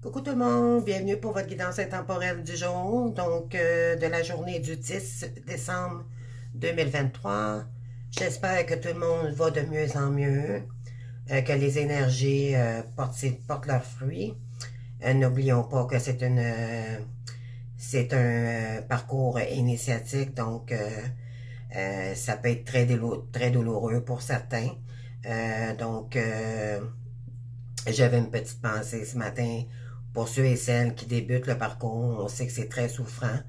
Coucou tout le monde, bienvenue pour votre guidance intemporelle du jour, donc de la journée du 10 décembre 2023. J'espère que tout le monde va de mieux en mieux, que les énergies portent leurs fruits. N'oublions pas que c'est un parcours initiatique, donc ça peut être très douloureux pour certains. J'avais une petite pensée ce matin pour ceux et celles qui débutent le parcours. On sait que c'est très souffrant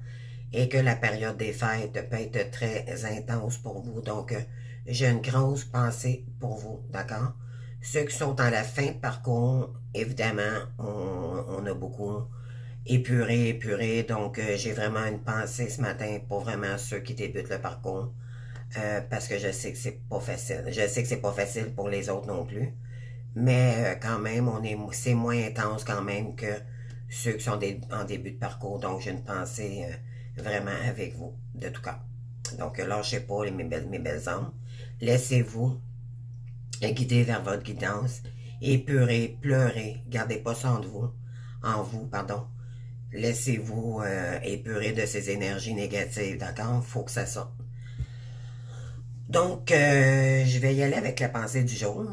et que la période des fêtes peut être très intense pour vous. Donc, j'ai une grosse pensée pour vous, d'accord? Ceux qui sont à la fin de parcours, évidemment, on a beaucoup épuré. Donc, j'ai vraiment une pensée ce matin pour vraiment ceux qui débutent le parcours. Parce que je sais que c'est pas facile. Je sais que c'est pas facile pour les autres non plus. Mais quand même, c'est moins intense quand même que ceux qui sont en début de parcours. Donc, j'ai une pensée vraiment avec vous, de tout cas. Donc, lâchez pas mes belles âmes. Laissez-vous guider vers votre guidance. Épurez, pleurez. Gardez pas ça en vous, pardon. Laissez-vous épurer de ces énergies négatives, d'accord? Faut que ça sorte. Donc, je vais y aller avec la pensée du jour.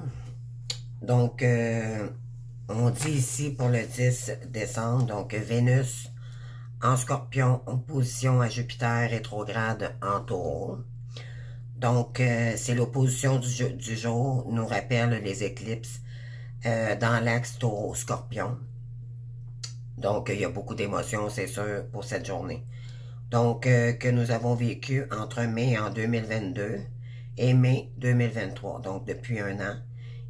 Donc, on dit ici pour le 10 décembre, donc Vénus en Scorpion, opposition à Jupiter rétrograde en Taureau. Donc, c'est l'opposition du jour, nous rappelle les éclipses dans l'axe Taureau-Scorpion. Donc, il y a beaucoup d'émotions, c'est sûr, pour cette journée. Donc, que nous avons vécu entre mai en 2022 et mai 2023, donc depuis un an.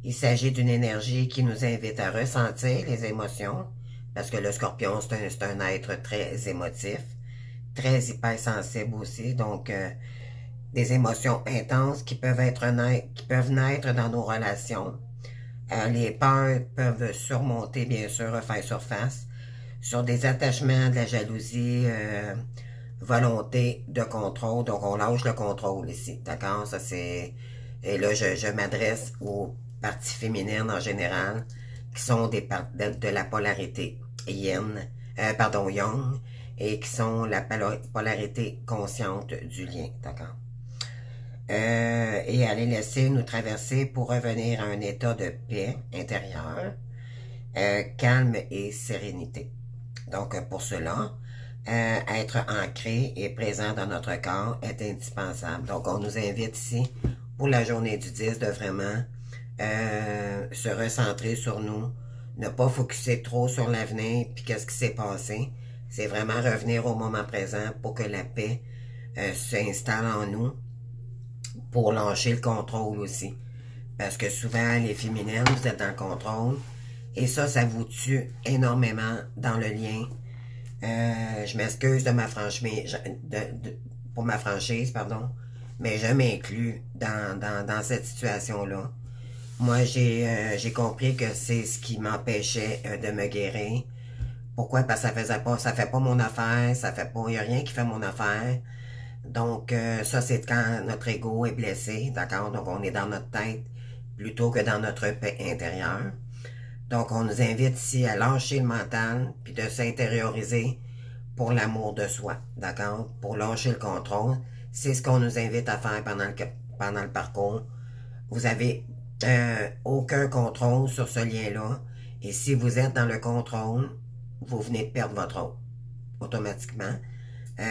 Il s'agit d'une énergie qui nous invite à ressentir les émotions, parce que le scorpion, c'est un être très émotif, très hypersensible aussi, donc des émotions intenses qui peuvent naître dans nos relations. Les peurs peuvent surmonter, bien sûr, refaire surface, sur des attachements, de la jalousie, volonté de contrôle, donc on lâche le contrôle ici, d'accord? Ça c'est... Et là, je m'adresse aux parties féminines en général, qui sont de la polarité yang, et qui sont la polarité consciente du lien, d'accord? Et à les laisser nous traverser pour revenir à un état de paix intérieure, calme et sérénité. Donc, pour cela, être ancré et présent dans notre corps est indispensable. Donc, on nous invite ici, pour la journée du 10, de vraiment se recentrer sur nous, ne pas focuser trop sur l'avenir, puis qu'est-ce qui s'est passé. C'est vraiment revenir au moment présent pour que la paix s'installe en nous, pour lâcher le contrôle aussi. Parce que souvent, les féminines, vous êtes dans le contrôle, et ça vous tue énormément dans le lien. Je m'excuse pour ma franchise, pardon, mais je m'inclus dans cette situation-là. Moi, j'ai compris que c'est ce qui m'empêchait de me guérir. Pourquoi? Parce que ça fait pas mon affaire, il n'y a rien qui fait mon affaire. Donc, ça, c'est quand notre ego est blessé, d'accord? Donc, on est dans notre tête plutôt que dans notre paix intérieure. Donc, on nous invite ici à lâcher le mental, puis de s'intérioriser pour l'amour de soi, d'accord? Pour lâcher le contrôle. C'est ce qu'on nous invite à faire pendant le parcours. Vous avez aucun contrôle sur ce lien-là. Et si vous êtes dans le contrôle, vous venez de perdre votre autre, automatiquement. C'est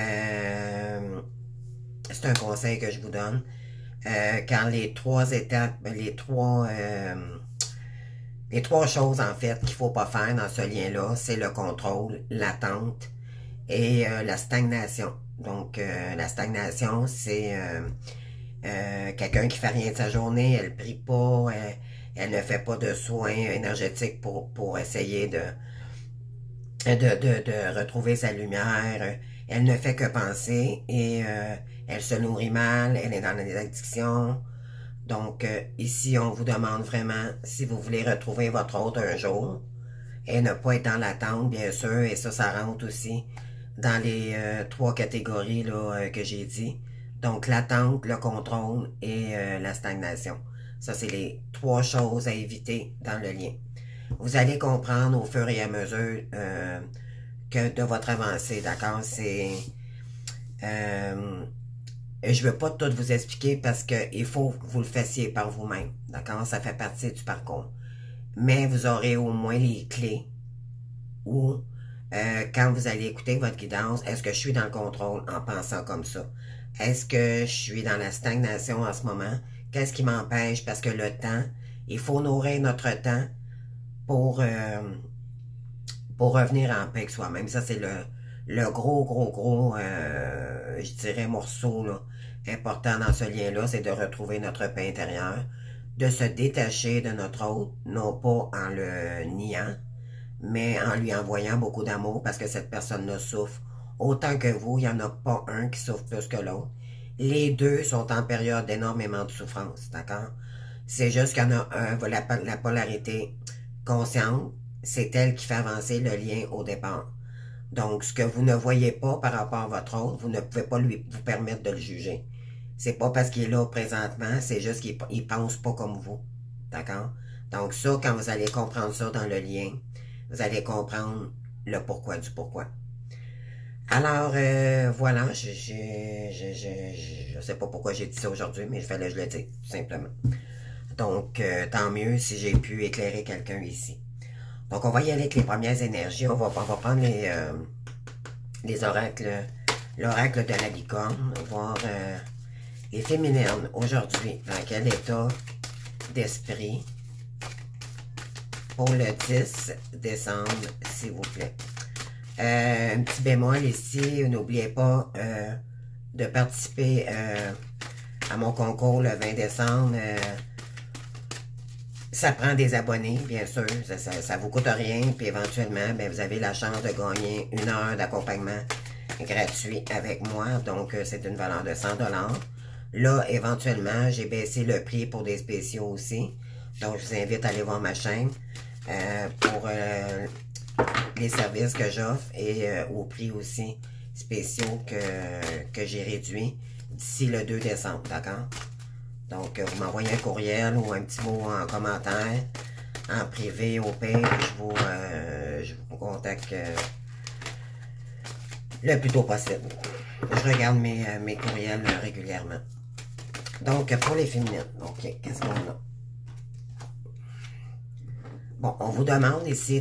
un conseil que je vous donne. Quand les trois étapes, les trois choses, en fait, qu'il ne faut pas faire dans ce lien-là, c'est le contrôle, l'attente et la stagnation. Donc, la stagnation, c'est quelqu'un qui fait rien de sa journée, elle prie pas, elle ne fait pas de soins énergétiques pour essayer de retrouver sa lumière. Elle ne fait que penser et elle se nourrit mal, elle est dans les addictions. Donc, ici, on vous demande vraiment, si vous voulez retrouver votre autre un jour, et ne pas être dans l'attente, bien sûr, et ça rentre aussi dans les trois catégories là, que j'ai dit. Donc, l'attente, le contrôle et la stagnation. Ça, c'est les trois choses à éviter dans le lien. Vous allez comprendre au fur et à mesure que de votre avancée, d'accord? Je veux pas tout vous expliquer parce que il faut que vous le fassiez par vous-même, d'accord? Ça fait partie du parcours. Mais vous aurez au moins les clés où, quand vous allez écouter votre guidance, est-ce que je suis dans le contrôle en pensant comme ça? Est-ce que je suis dans la stagnation en ce moment? Qu'est-ce qui m'empêche? Parce que le temps, il faut nourrir notre temps pour, pour revenir en paix avec soi-même. Ça, c'est le gros, je dirais, morceau là, important dans ce lien-là, c'est de retrouver notre paix intérieure, de se détacher de notre autre, non pas en le niant, mais en lui envoyant beaucoup d'amour parce que cette personne-là souffre autant que vous. Il n'y en a pas un qui souffre plus que l'autre. Les deux sont en période d'énormément de souffrance, d'accord? C'est juste qu'il y en a un, la polarité consciente, c'est elle qui fait avancer le lien au départ. Donc, ce que vous ne voyez pas par rapport à votre autre, vous ne pouvez pas vous permettre de le juger. C'est pas parce qu'il est là présentement, c'est juste qu'il pense pas comme vous. D'accord? Donc ça, quand vous allez comprendre ça dans le lien, vous allez comprendre le pourquoi du pourquoi. Alors, voilà, je sais pas pourquoi j'ai dit ça aujourd'hui, mais il fallait que je le dise, tout simplement. Donc, tant mieux si j'ai pu éclairer quelqu'un ici. Donc, on va y aller avec les premières énergies. On va prendre les oracles, l'oracle de la licorne, voir les féminines aujourd'hui, dans quel état d'esprit pour le 10 décembre, s'il vous plaît. Un petit bémol ici, n'oubliez pas de participer à mon concours le 20 décembre. Ça prend des abonnés, bien sûr, ça vous coûte rien, puis éventuellement, ben, vous avez la chance de gagner 1 heure d'accompagnement gratuit avec moi, donc c'est une valeur de 100 $. Là, éventuellement, j'ai baissé le prix pour des spéciaux aussi, donc je vous invite à aller voir ma chaîne pour les services que j'offre et au prix aussi spéciaux que j'ai réduit d'ici le 2 décembre, d'accord? Donc, vous m'envoyez un courriel ou un petit mot en commentaire, en privé, au pire, je vous contacte le plus tôt possible. Je regarde mes courriels régulièrement. Donc, pour les féminines, ok, qu'est-ce qu'on a? Bon, on vous demande ici,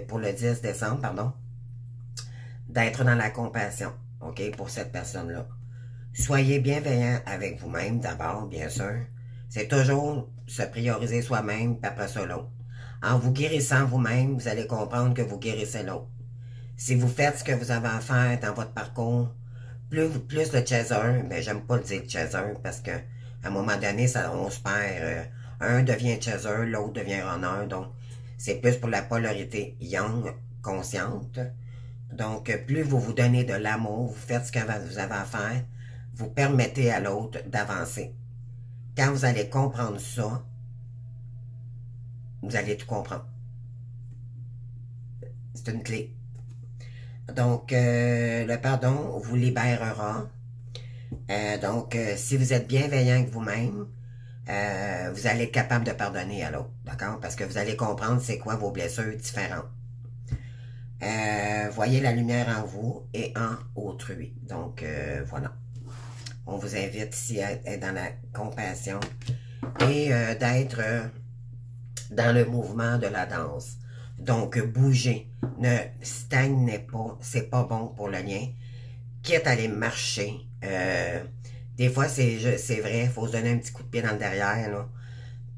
pour le 10 décembre, pardon, d'être dans la compassion, ok, pour cette personne-là. Soyez bienveillant avec vous-même d'abord, bien sûr. C'est toujours se prioriser soi-même, puis après ça l'autre. En vous guérissant vous-même, vous allez comprendre que vous guérissez l'autre. Si vous faites ce que vous avez à faire dans votre parcours, plus le chaser, mais j'aime pas le dire chaser parce que à un moment donné, on se perd. Un devient chaser, l'autre devient runner. Donc, c'est plus pour la polarité yang, consciente. Donc, plus vous vous donnez de l'amour, vous faites ce que vous avez à faire, vous permettez à l'autre d'avancer. Quand vous allez comprendre ça, vous allez tout comprendre. C'est une clé. Donc, le pardon vous libérera. Donc, si vous êtes bienveillant avec vous-même, vous allez être capable de pardonner à l'autre, d'accord? Parce que vous allez comprendre c'est quoi vos blessures différentes. Voyez la lumière en vous et en autrui. Donc, voilà. On vous invite ici à être dans la compassion et d'être dans le mouvement de la danse. Donc, bougez. Ne stagnez pas. C'est pas bon pour le lien. Quitte à aller marcher. Des fois, c'est vrai, il faut se donner un petit coup de pied dans le derrière, là,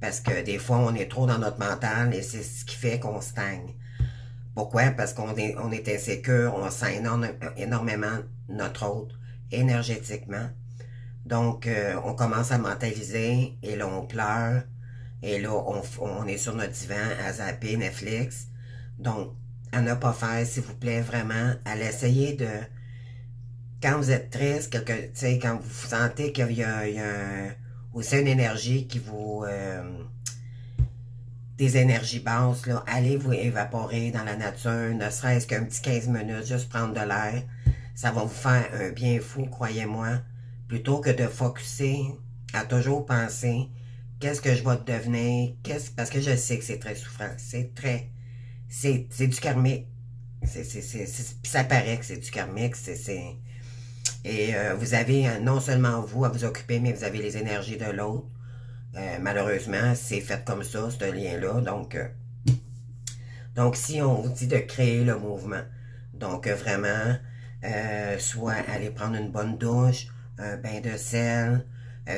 parce que des fois, on est trop dans notre mental et c'est ce qui fait qu'on stagne. Pourquoi? Parce qu'on est insécure, on sent énormément notre autre énergétiquement. Donc, on commence à mentaliser et là, on pleure. Et là, on est sur notre divan à zapper Netflix. Donc, à ne pas faire, s'il vous plaît, vraiment, à l'essayer de... Quand vous êtes triste, quand vous sentez qu'il y a aussi une énergie qui vous... des énergies basses, là, allez vous évaporer dans la nature, ne serait-ce qu'un petit 15 minutes, juste prendre de l'air. Ça va vous faire un bien fou, croyez-moi. Plutôt que de focusser à toujours penser qu'est-ce que je vais devenir, parce que je sais que c'est très souffrant, c'est du karmique, puis ça paraît que c'est du karmique, et vous avez non seulement vous à vous occuper, mais vous avez les énergies de l'autre. Malheureusement, c'est fait comme ça, ce lien-là. Donc, si on vous dit de créer le mouvement, donc vraiment, soit aller prendre une bonne douche, un bain de sel,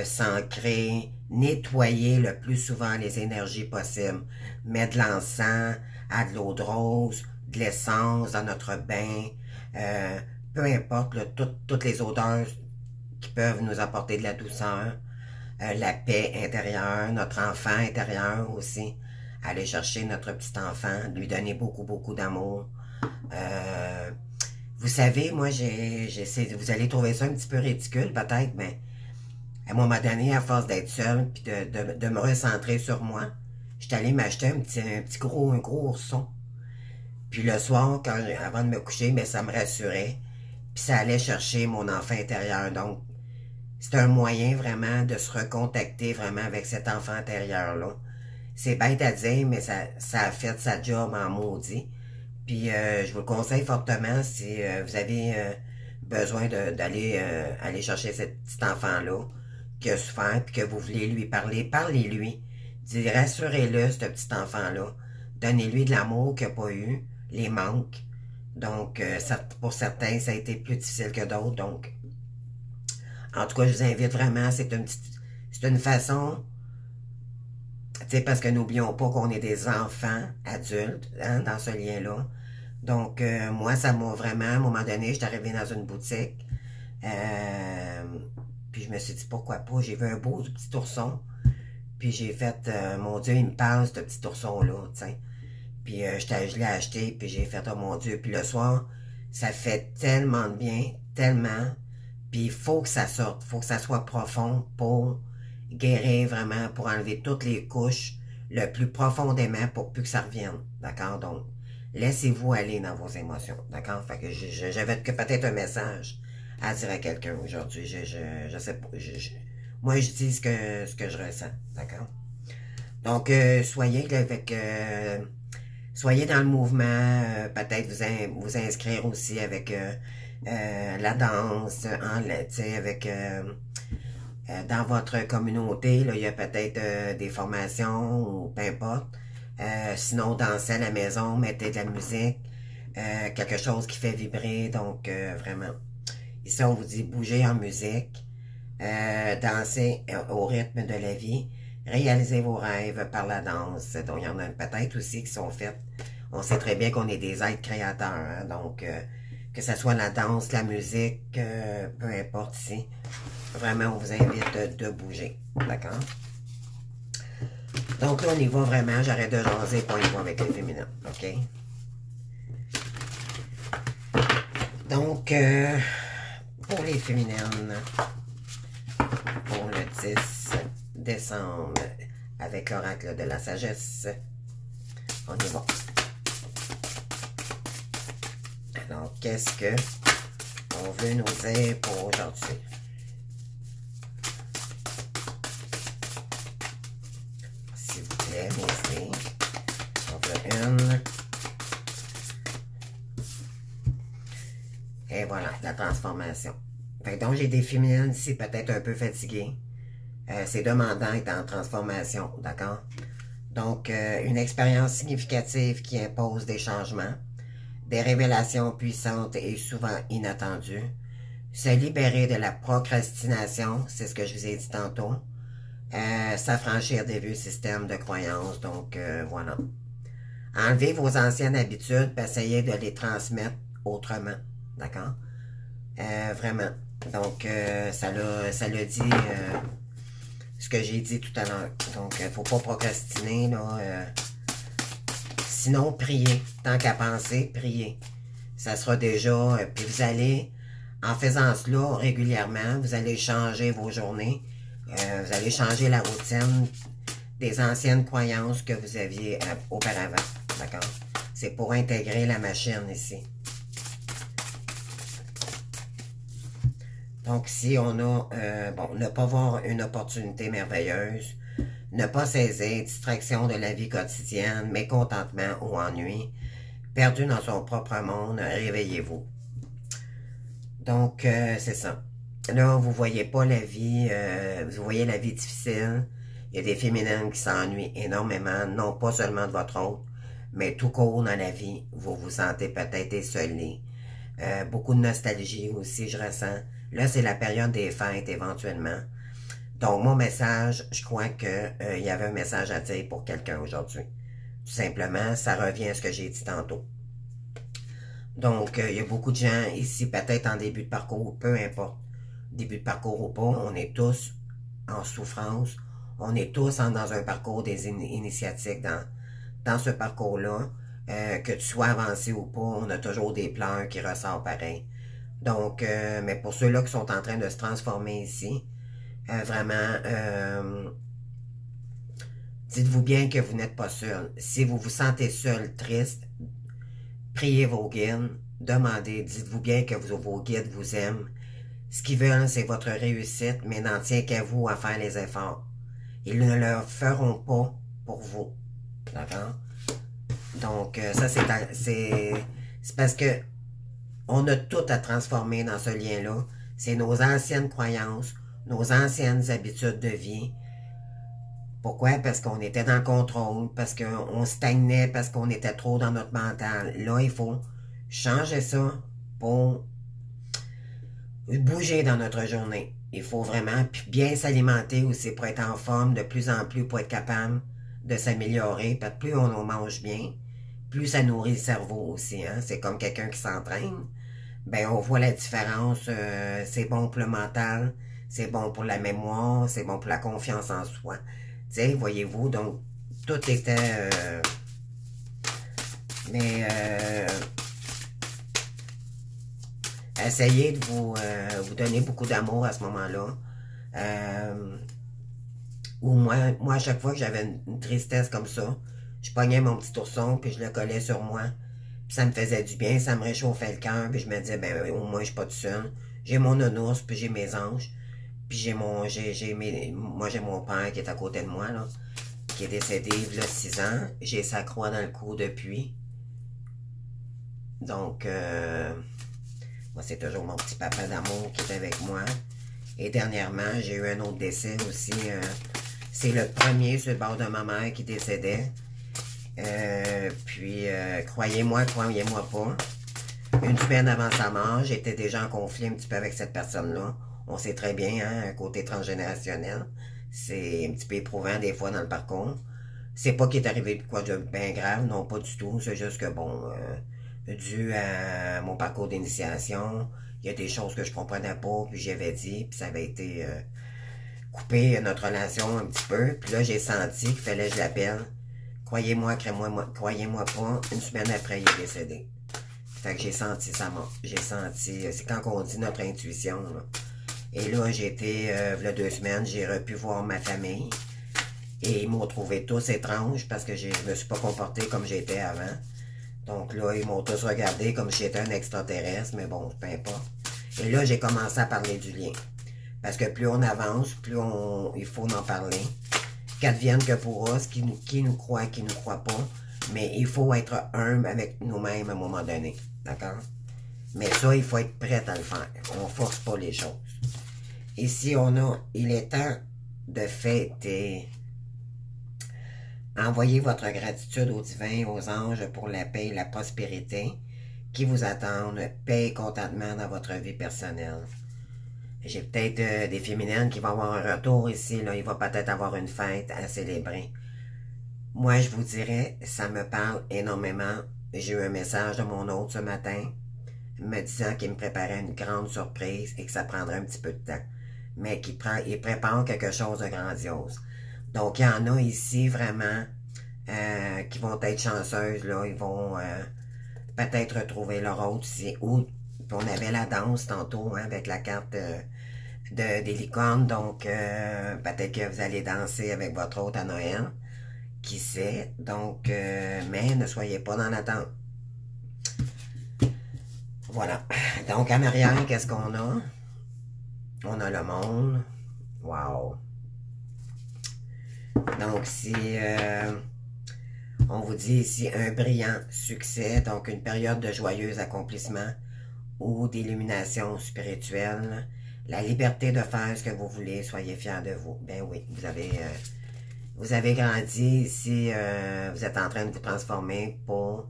s'ancrer, nettoyer le plus souvent les énergies possibles, mettre de l'encens, à de l'eau de rose, de l'essence dans notre bain, peu importe, là, toutes les odeurs qui peuvent nous apporter de la douceur, la paix intérieure, notre enfant intérieur aussi, aller chercher notre petit enfant, lui donner beaucoup, beaucoup d'amour. Vous savez, moi, vous allez trouver ça un petit peu ridicule peut-être, mais à un moment donné, à force d'être seule, puis de me recentrer sur moi, j'étais allée m'acheter un gros ourson. Puis le soir, avant de me coucher, mais ça me rassurait. Puis ça allait chercher mon enfant intérieur. Donc, c'est un moyen vraiment de se recontacter vraiment avec cet enfant intérieur-là. C'est bête à dire, mais ça a fait sa job en maudit. Puis je vous le conseille fortement si vous avez besoin d'aller aller chercher ce petit enfant-là qui a souffert, puis que vous voulez lui parler, parlez-lui. Rassurez-le, ce petit enfant-là. Donnez-lui de l'amour qu'il n'a pas eu, les manques. Donc, pour certains, ça a été plus difficile que d'autres. Donc, en tout cas, je vous invite vraiment, c'est une façon, tu sais, parce que n'oublions pas qu'on est des enfants adultes, hein, dans ce lien-là. Donc, moi, ça m'a vraiment, à un moment donné, j'étais arrivée dans une boutique, puis je me suis dit, pourquoi pas, j'ai vu un beau petit ourson, puis j'ai fait, mon Dieu, il me parle, ce petit ourson-là, tu sais. Puis je l'ai acheté, puis j'ai fait, oh mon Dieu, puis le soir, ça fait tellement de bien, tellement, puis il faut que ça sorte, il faut que ça soit profond pour guérir vraiment, pour enlever toutes les couches le plus profondément pour plus que ça revienne, d'accord? Donc, laissez-vous aller dans vos émotions, d'accord? Fait que j'avais peut-être un message à dire à quelqu'un aujourd'hui, je sais pas, moi je dis ce que je ressens, d'accord? Donc, soyez dans le mouvement, peut-être vous inscrire aussi avec la danse, avec dans votre communauté, là, il y a peut-être des formations ou peu importe. Sinon, dansez à la maison, mettez de la musique, quelque chose qui fait vibrer, donc vraiment. Ici, on vous dit bouger en musique, danser au rythme de la vie, réaliser vos rêves par la danse. Donc, il y en a peut-être aussi qui sont faites. On sait très bien qu'on est des êtres créateurs, hein, donc que ce soit la danse, la musique, peu importe ici. Vraiment, on vous invite de bouger, d'accord? Donc là, on y va vraiment, j'arrête de jaser, puis on y va avec les féminins, ok? Donc, pour les féminines, pour le 10 décembre, avec l'oracle de la sagesse, on y va. Alors, qu'est-ce que on veut nous dire pour aujourd'hui? S'il vous plaît, merci. On veut une. Et voilà, la transformation. Fait donc, j'ai des féminines ici, peut-être un peu fatiguées. C'est demandant d'être en transformation, d'accord? Donc, une expérience significative qui impose des changements, des révélations puissantes et souvent inattendues, se libérer de la procrastination, c'est ce que je vous ai dit tantôt, s'affranchir des vieux systèmes de croyances, donc voilà. Enlever vos anciennes habitudes, puis essayer de les transmettre autrement, d'accord? Vraiment. Donc, ça l'a dit ce que j'ai dit tout à l'heure. Donc, il ne faut pas procrastiner, là. Sinon, priez. Tant qu'à penser, priez. Ça sera déjà... puis vous allez, en faisant cela régulièrement, vous allez changer vos journées. Vous allez changer la routine des anciennes croyances que vous aviez auparavant. D'accord? C'est pour intégrer la machine ici. Donc, si on a... bon, ne pas voir une opportunité merveilleuse, ne pas saisir, distraction de la vie quotidienne, mécontentement ou ennui, perdu dans son propre monde, réveillez-vous. Donc, c'est ça. Là, vous voyez pas la vie, vous voyez la vie difficile. Il y a des féminines qui s'ennuient énormément, non pas seulement de votre autre, mais tout court dans la vie. Vous vous sentez peut-être esselé. Beaucoup de nostalgie aussi, je ressens. Là, c'est la période des fêtes, éventuellement. Donc, mon message, je crois que il y avait un message à dire pour quelqu'un aujourd'hui. Tout simplement, ça revient à ce que j'ai dit tantôt. Donc, il y a beaucoup de gens ici, peut-être en début de parcours, peu importe, début de parcours ou pas, on est tous en souffrance, on est tous dans un parcours des initiatiques dans ce parcours-là, que tu sois avancé ou pas, on a toujours des pleurs qui ressortent pareil. Donc, mais pour ceux-là qui sont en train de se transformer ici, vraiment, dites-vous bien que vous n'êtes pas seul. Si vous vous sentez seul, triste, priez vos guides, demandez, dites-vous bien que vos guides vous aiment. Ce qu'ils veulent, c'est votre réussite, mais n'en tient qu'à vous à faire les efforts. Ils ne le feront pas pour vous. D'accord? Donc, ça, c'est parce que on a tout à transformer dans ce lien-là. C'est nos anciennes croyances, nos anciennes habitudes de vie. Pourquoi? Parce qu'on était dans le contrôle, parce qu'on stagnait, parce qu'on était trop dans notre mental. Là, il faut changer ça pour bouger dans notre journée. Il faut vraiment bien s'alimenter aussi pour être en forme de plus en plus, pour être capable de s'améliorer. Parce que plus on mange bien, plus ça nourrit le cerveau aussi. Hein? C'est comme quelqu'un qui s'entraîne. Ben, on voit la différence. C'est bon pour le mental, c'est bon pour la mémoire, c'est bon pour la confiance en soi. Tu sais, voyez-vous, donc, tout était... essayez de vous donner beaucoup d'amour à ce moment-là. Ou moi, à chaque fois que j'avais une tristesse comme ça, je pognais mon petit ourson, puis je le collais sur moi. Puis ça me faisait du bien, ça me réchauffait le cœur, puis je me disais, ben au moins je suis pas tout seul. J'ai mon nounours, puis j'ai mes anges. Puis moi j'ai mon père qui est à côté de moi, là, qui est décédé il y a 6 ans. J'ai sa croix dans le cou depuis. Donc, moi, c'est toujours mon petit papa d'amour qui est avec moi. Et dernièrement, j'ai eu un autre décès aussi. C'est le premier sur le bord de ma mère qui décédait. Croyez-moi pas. Une semaine avant sa mort, j'étais déjà en conflit un petit peu avec cette personne-là. On sait très bien, hein, un côté transgénérationnel. C'est un petit peu éprouvant des fois dans le parcours. C'est pas qu'il est arrivé de quoi de bien grave, non, pas du tout. C'est juste que, bon, dû à mon parcours d'initiation, il y a des choses que je comprenais pas, puis j'avais dit, puis ça avait été coupé notre relation un petit peu. Puis là, j'ai senti qu'il fallait que je l'appelle. Croyez-moi pas, une semaine après, il est décédé. Fait que j'ai senti sa mort. J'ai senti, c'est quand on dit notre intuition, là. Et là, j'ai été, il y a 2 semaines, j'ai repu voir ma famille. Et ils m'ont trouvé tous étranges parce que je me suis pas comporté comme j'étais avant. Donc là, ils m'ont tous regardé comme si j'étais un extraterrestre, mais bon, peu importe. Et là, j'ai commencé à parler du lien. Parce que plus on avance, il faut en parler. Qu'advienne que pourra, qui nous croit, qui nous croit pas. Mais il faut être humble avec nous-mêmes à un moment donné. D'accord? Mais ça, il faut être prêt à le faire. On force pas les choses. Ici, il est temps de fêter. Envoyez votre gratitude aux divins, aux anges pour la paix et la prospérité qui vous attendent, paix et contentement dans votre vie personnelle. J'ai peut-être des féminines qui vont avoir un retour ici, là, il va peut-être avoir une fête à célébrer. Moi, je vous dirais, ça me parle énormément. J'ai eu un message de mon hôte ce matin, me disant qu'il me préparait une grande surprise et que ça prendrait un petit peu de temps. Mais qu'il prépare quelque chose de grandiose. Donc, il y en a ici vraiment qui vont être chanceuses, là. Ils vont peut-être retrouver leur hôte ici. Ou, on avait la danse tantôt, hein, avec la carte des licornes. Donc, peut-être que vous allez danser avec votre hôte à Noël. Qui sait? Donc, mais ne soyez pas dans l'attente. Voilà. Donc, en arrière, qu'est-ce qu'on a? On a le monde. Wow. Donc, si on vous dit ici un brillant succès, donc une période de joyeux accomplissement ou d'illumination spirituelle, la liberté de faire ce que vous voulez, soyez fiers de vous. Ben oui, vous avez grandi ici, vous êtes en train de vous transformer pour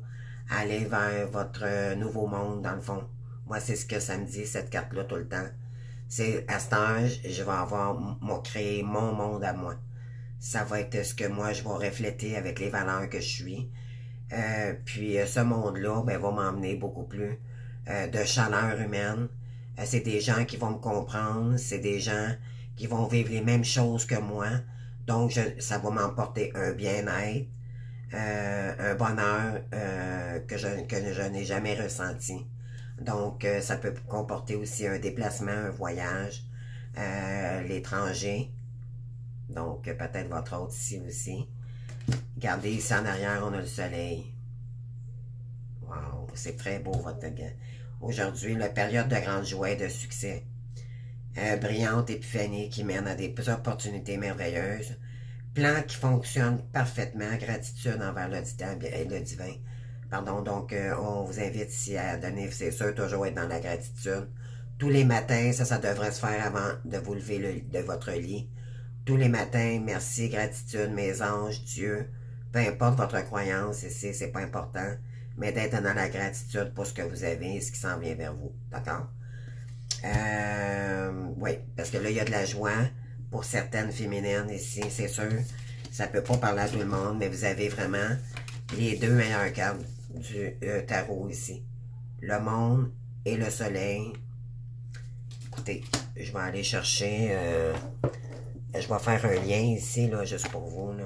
aller vers votre nouveau monde, dans le fond. Moi, c'est ce que ça me dit, cette carte-là, tout le temps. C'est, à cet âge, je vais créer mon monde à moi. Ça va être ce que moi, je vais refléter avec les valeurs que je suis. Puis, ce monde-là, ben, va m'emmener beaucoup plus de chaleur humaine. C'est des gens qui vont me comprendre. C'est des gens qui vont vivre les mêmes choses que moi. Donc, ça va m'emporter un bien-être, un bonheur que je n'ai jamais ressenti. Donc, ça peut comporter aussi un déplacement, un voyage, l'étranger. Donc, peut-être votre autre ici aussi. Regardez, ici en arrière, on a le soleil. Wow, c'est très beau votre aujourd'hui, la période de grande joie et de succès. Brillante épiphanie qui mène à des opportunités merveilleuses. Plan qui fonctionne parfaitement. Gratitude envers le divin. Pardon, donc on vous invite ici à donner, c'est sûr, toujours être dans la gratitude. Tous les matins, ça devrait se faire avant de vous lever de votre lit. Tous les matins, merci, gratitude, mes anges, Dieu. Peu importe votre croyance ici, c'est pas important. Mais d'être dans la gratitude pour ce que vous avez et ce qui s'en vient vers vous. D'accord? Oui, parce que là, il y a de la joie pour certaines féminines ici, c'est sûr. Ça peut pas parler à tout le monde, mais vous avez vraiment les deux meilleures cartes du tarot ici. Le monde et le soleil. Écoutez, je vais aller chercher... je vais faire un lien ici, là, juste pour vous, là.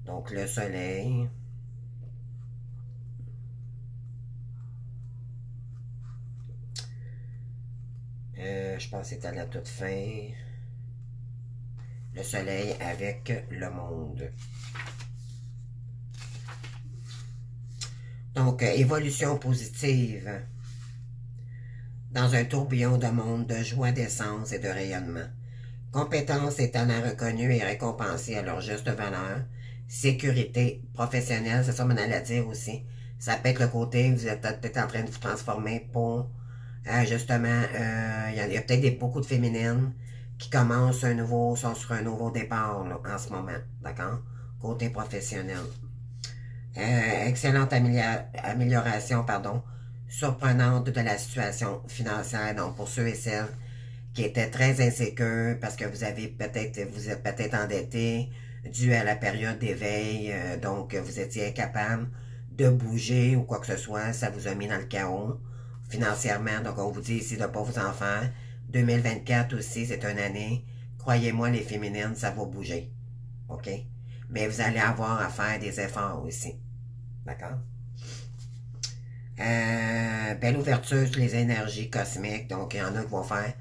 Donc, le soleil... je pense que c'est à la toute fin. Le soleil avec le monde. Donc, évolution positive. Dans un tourbillon de monde de joie, d'essence et de rayonnement. Compétences et talents reconnus et récompensés à leur juste valeur. Sécurité professionnelle, c'est ça qu'on allait dire aussi. Ça peut être le côté, vous êtes peut-être en train de vous transformer pour... justement, il y a peut-être beaucoup de féminines qui commencent sont sur un nouveau départ là, en ce moment, d'accord? Côté professionnel. Excellente amélioration, pardon, surprenante de la situation financière. Donc, pour ceux et celles qui étaient très insécures parce que vous êtes peut-être endetté dû à la période d'éveil, donc vous étiez incapable de bouger ou quoi que ce soit, ça vous a mis dans le chaos financièrement. Donc, on vous dit ici de ne pas vous en faire. 2024 aussi, c'est une année. Croyez-moi, les féminines, ça va bouger. OK? Mais vous allez avoir à faire des efforts aussi. D'accord? Belle ouverture sur les énergies cosmiques. Donc, il y en a qui vont faire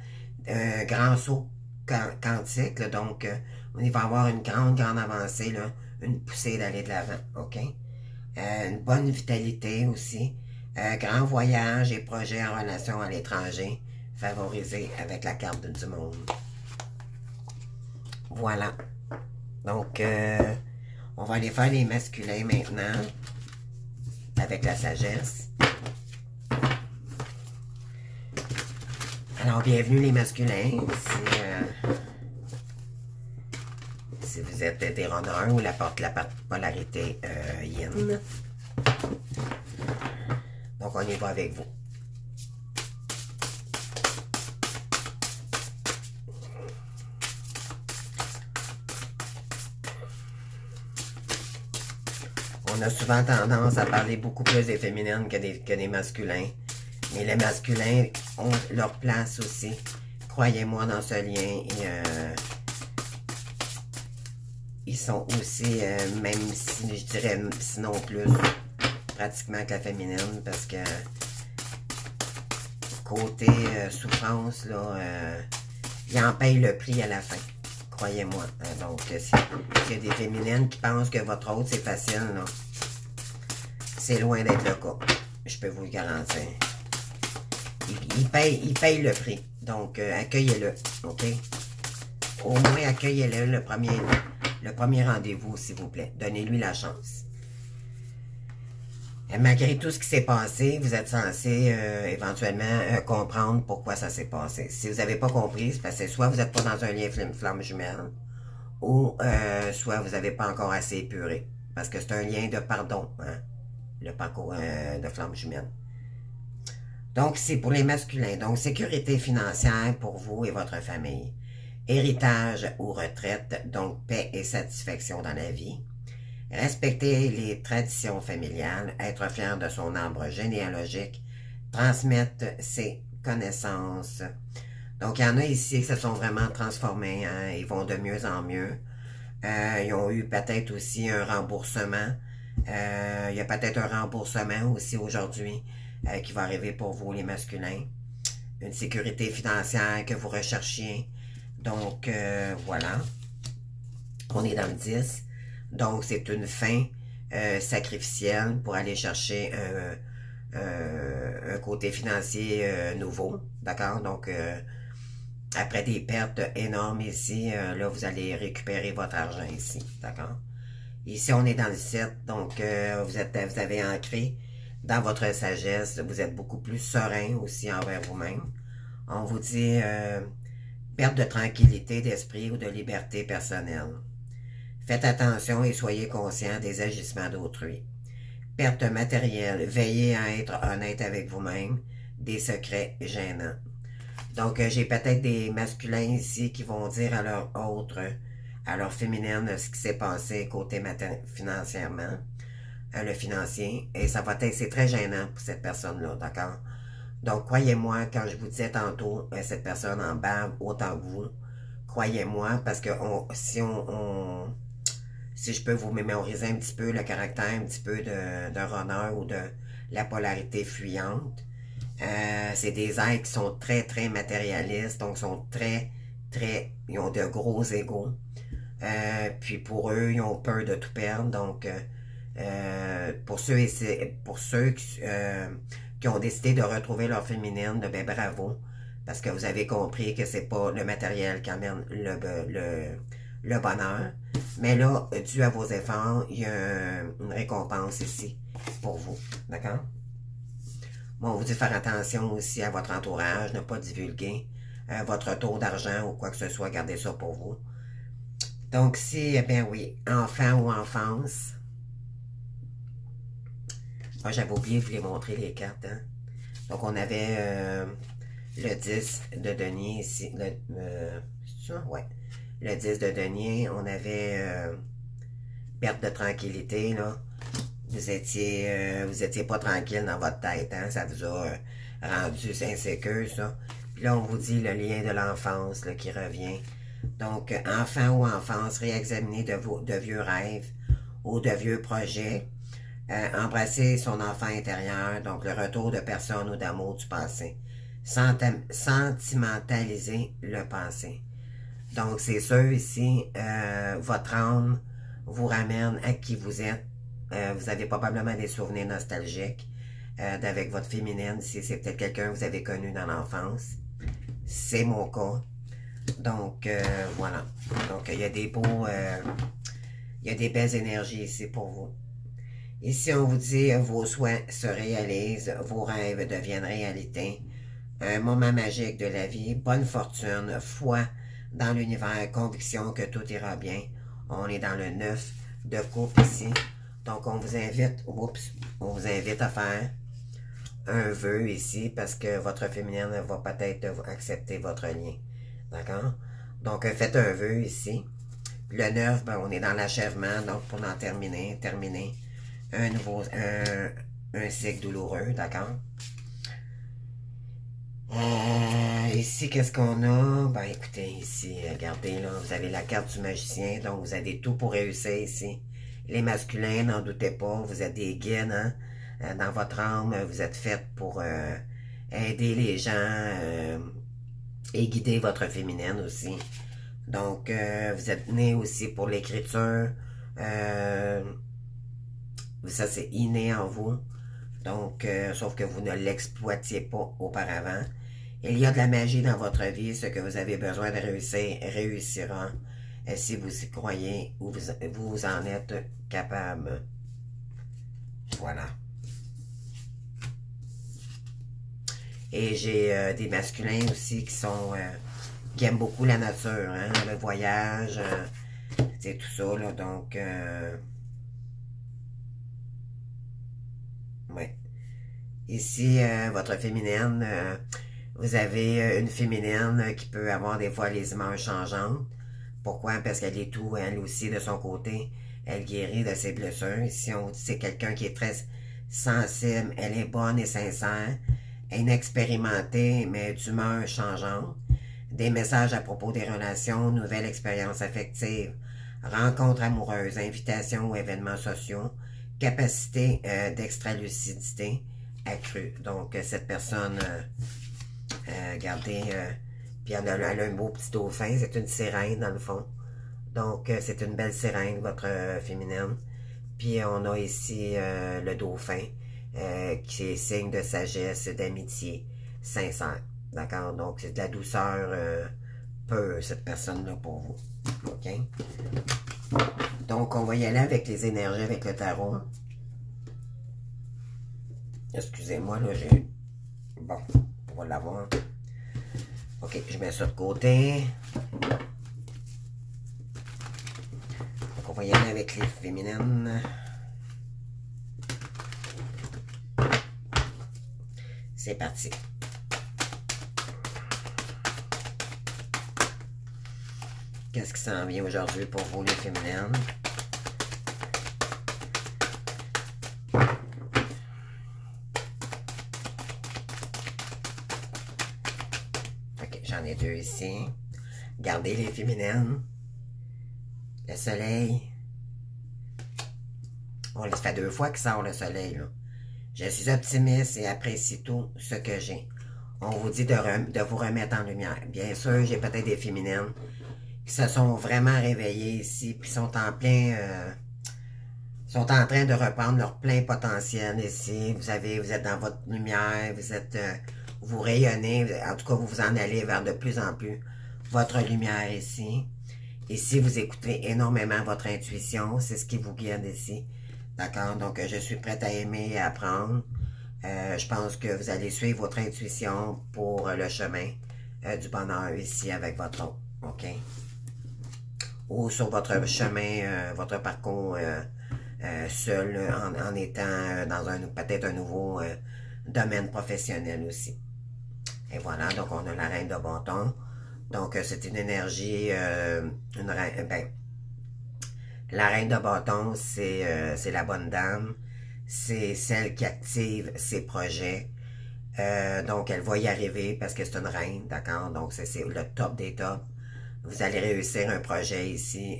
un grand saut quantique. Là, donc, il va y avoir une grande avancée, là, une poussée d'aller de l'avant. OK? Une bonne vitalité aussi. Grand voyage et projet en relation à l'étranger favorisé avec la carte du monde. Voilà. Donc, on va aller faire les masculins maintenant avec la sagesse. Alors, bienvenue les masculins. Si vous êtes des runners ou la polarité yin. Donc, on y va avec vous. On a souvent tendance à parler beaucoup plus des féminines que des masculins. Mais les masculins ont leur place aussi. Croyez-moi dans ce lien. Et, ils sont aussi, même si je dirais sinon plus, pratiquement que la féminine. Parce que côté souffrance, là, ils en payent le prix à la fin. Croyez-moi. Donc, s'il y a des féminines qui pensent que votre autre, c'est facile, là, c'est loin d'être le cas. Je peux vous le garantir. Ils payent le prix. Donc, accueillez-le. OK? Au moins, accueillez-le, le premier Le premier rendez-vous, s'il vous plaît. Donnez-lui la chance. Et malgré tout ce qui s'est passé, vous êtes censé éventuellement comprendre pourquoi ça s'est passé. Si vous n'avez pas compris, c'est parce que soit vous n'êtes pas dans un lien flamme jumelle, ou soit vous n'avez pas encore assez épuré. Parce que c'est un lien de pardon, hein, le parcours de flamme jumelle. Donc, c'est pour les masculins. Donc, sécurité financière pour vous et votre famille. Héritage ou retraite, donc paix et satisfaction dans la vie. Respecter les traditions familiales, être fier de son arbre généalogique, transmettre ses connaissances. Donc, il y en a ici qui se sont vraiment transformés, hein, ils vont de mieux en mieux. Ils ont eu peut-être aussi un remboursement. Il y a peut-être un remboursement aussi aujourd'hui qui va arriver pour vous, les masculins. Une sécurité financière que vous recherchiez. Donc, voilà. On est dans le 10. Donc, c'est une fin sacrificielle pour aller chercher un côté financier nouveau. D'accord? Donc, après des pertes énormes ici, là, vous allez récupérer votre argent ici. D'accord? Ici, on est dans le 7. Donc, vous avez ancré dans votre sagesse. Vous êtes beaucoup plus serein aussi envers vous-même. On vous dit perte de tranquillité d'esprit ou de liberté personnelle. Faites attention et soyez conscient des agissements d'autrui. Perte matérielle. Veillez à être honnête avec vous-même. Des secrets gênants. Donc, j'ai peut-être des masculins ici qui vont dire à leur autre, à leur féminine, ce qui s'est passé côté financièrement, le financier. Et ça va être, c'est très gênant pour cette personne-là, d'accord? Donc, croyez-moi, quand je vous disais tantôt, cette personne en bave autant que vous, croyez-moi, parce que si je peux vous mémoriser un petit peu le caractère, un petit peu de runner ou de la polarité fuyante, c'est des êtres qui sont très, très matérialistes, donc sont ils ont de gros égos. Puis pour eux, ils ont peur de tout perdre, donc pour ceux qui ont décidé de retrouver leur féminine, ben bravo, parce que vous avez compris que c'est pas le matériel qui amène le bonheur, mais là, dû à vos efforts, il y a une récompense ici pour vous, d'accord? Bon, on vous dit de faire attention aussi à votre entourage, ne pas divulguer votre taux d'argent ou quoi que ce soit, gardez ça pour vous. Donc si, eh bien oui, enfant ou enfance, ah, j'avais oublié de vous les montrer les cartes, hein? Donc on avait le 10 de denier ici, c'est ça? Ouais. Le 10 de denier, on avait perte de tranquillité, là. Vous étiez pas tranquille dans votre tête, hein? Ça vous a rendu insécure, ça. Puis là, on vous dit le lien de l'enfance qui revient. Donc, enfant ou enfance, réexaminer de vieux rêves ou de vieux projets. Embrasser son enfant intérieur, donc le retour de personnes ou d'amour du passé. Sentimentaliser le passé. Donc, c'est sûr ici, votre âme vous ramène à qui vous êtes. Vous avez probablement des souvenirs nostalgiques d'avec votre féminine. Si c'est peut-être quelqu'un que vous avez connu dans l'enfance. C'est mon cas. Donc, voilà. Donc, il y a des il y a des belles énergies ici pour vous. Ici, on vous dit, vos souhaits se réalisent, vos rêves deviennent réalité. Un moment magique de la vie, bonne fortune, foi dans l'univers, conviction que tout ira bien. On est dans le 9 de coupe ici. Donc, on vous invite à faire un vœu ici parce que votre féminine va peut-être accepter votre lien. D'accord? Donc, faites un vœu ici. Le 9, ben, on est dans l'achèvement. Donc, pour en terminer un cycle douloureux. D'accord? Ici, qu'est-ce qu'on a? Ben, écoutez, ici, regardez, là, vous avez la carte du magicien. Donc, vous avez tout pour réussir ici. Les masculins, n'en doutez pas, vous êtes des guides, hein? Dans votre âme, vous êtes faites pour aider les gens et guider votre féminine aussi. Donc, vous êtes nés aussi pour l'écriture. Ça, c'est inné en vous. Donc, sauf que vous ne l'exploitiez pas auparavant. Il y a de la magie dans votre vie. Ce que vous avez besoin de réussir, réussira. si vous y croyez ou vous en êtes capable. Voilà. Et j'ai des masculins aussi qui aiment beaucoup la nature, hein, le voyage, c'est tout ça, là, donc, ouais. Ici, votre féminine, vous avez une féminine qui peut avoir des fois les humeurs changeantes. Pourquoi? Parce qu'elle est tout, elle aussi, de son côté. Elle guérit de ses blessures. Ici, on dit c'est quelqu'un qui est très sensible. Elle est bonne et sincère. Inexpérimentée, mais d'humeur changeante. Des messages à propos des relations, nouvelles expériences affectives, rencontres amoureuses, invitations ou événements sociaux, capacité d'extralucidité accrue. Donc, cette personne, regardez, puis elle a un beau petit dauphin, c'est une sirène dans le fond. Donc, c'est une belle sirène, votre féminine. Puis, on a ici le dauphin, qui est signe de sagesse, d'amitié sincère. D'accord? Donc, c'est de la douceur pure, cette personne-là, pour vous. OK? Donc, on va y aller avec les énergies, avec le tarot. Excusez-moi, là, j'ai... Bon, on va l'avoir. OK, je mets ça de côté. Donc, on va y aller avec les féminines. C'est parti. Qu'est-ce qui s'en vient aujourd'hui pour vous, les féminines? Ok, j'en ai deux ici. Gardez les féminines. Le soleil. On le fait deux fois qu'il sort le soleil, là. Je suis optimiste et apprécie tout ce que j'ai. On vous dit de vous remettre en lumière. Bien sûr, j'ai peut-être des féminines qui se sont vraiment réveillées ici, puis sont en train de reprendre leur plein potentiel ici. Vous êtes dans votre lumière, vous rayonnez, en tout cas, vous vous en allez vers de plus en plus votre lumière ici. Ici, vous écoutez énormément votre intuition, c'est ce qui vous guide ici. D'accord? Donc, je suis prête à aimer et à apprendre. Je pense que vous allez suivre votre intuition pour le chemin du bonheur ici avec votre autre. OK? Ou sur votre chemin, votre parcours seul, en étant dans peut-être un nouveau domaine professionnel aussi. Et voilà, donc on a la reine de bâton. Donc, c'est une énergie, la reine de bâton, c'est la bonne dame. C'est celle qui active ses projets. Donc, elle va y arriver parce que c'est une reine, d'accord? Donc, c'est le top des tops. Vous allez réussir un projet ici.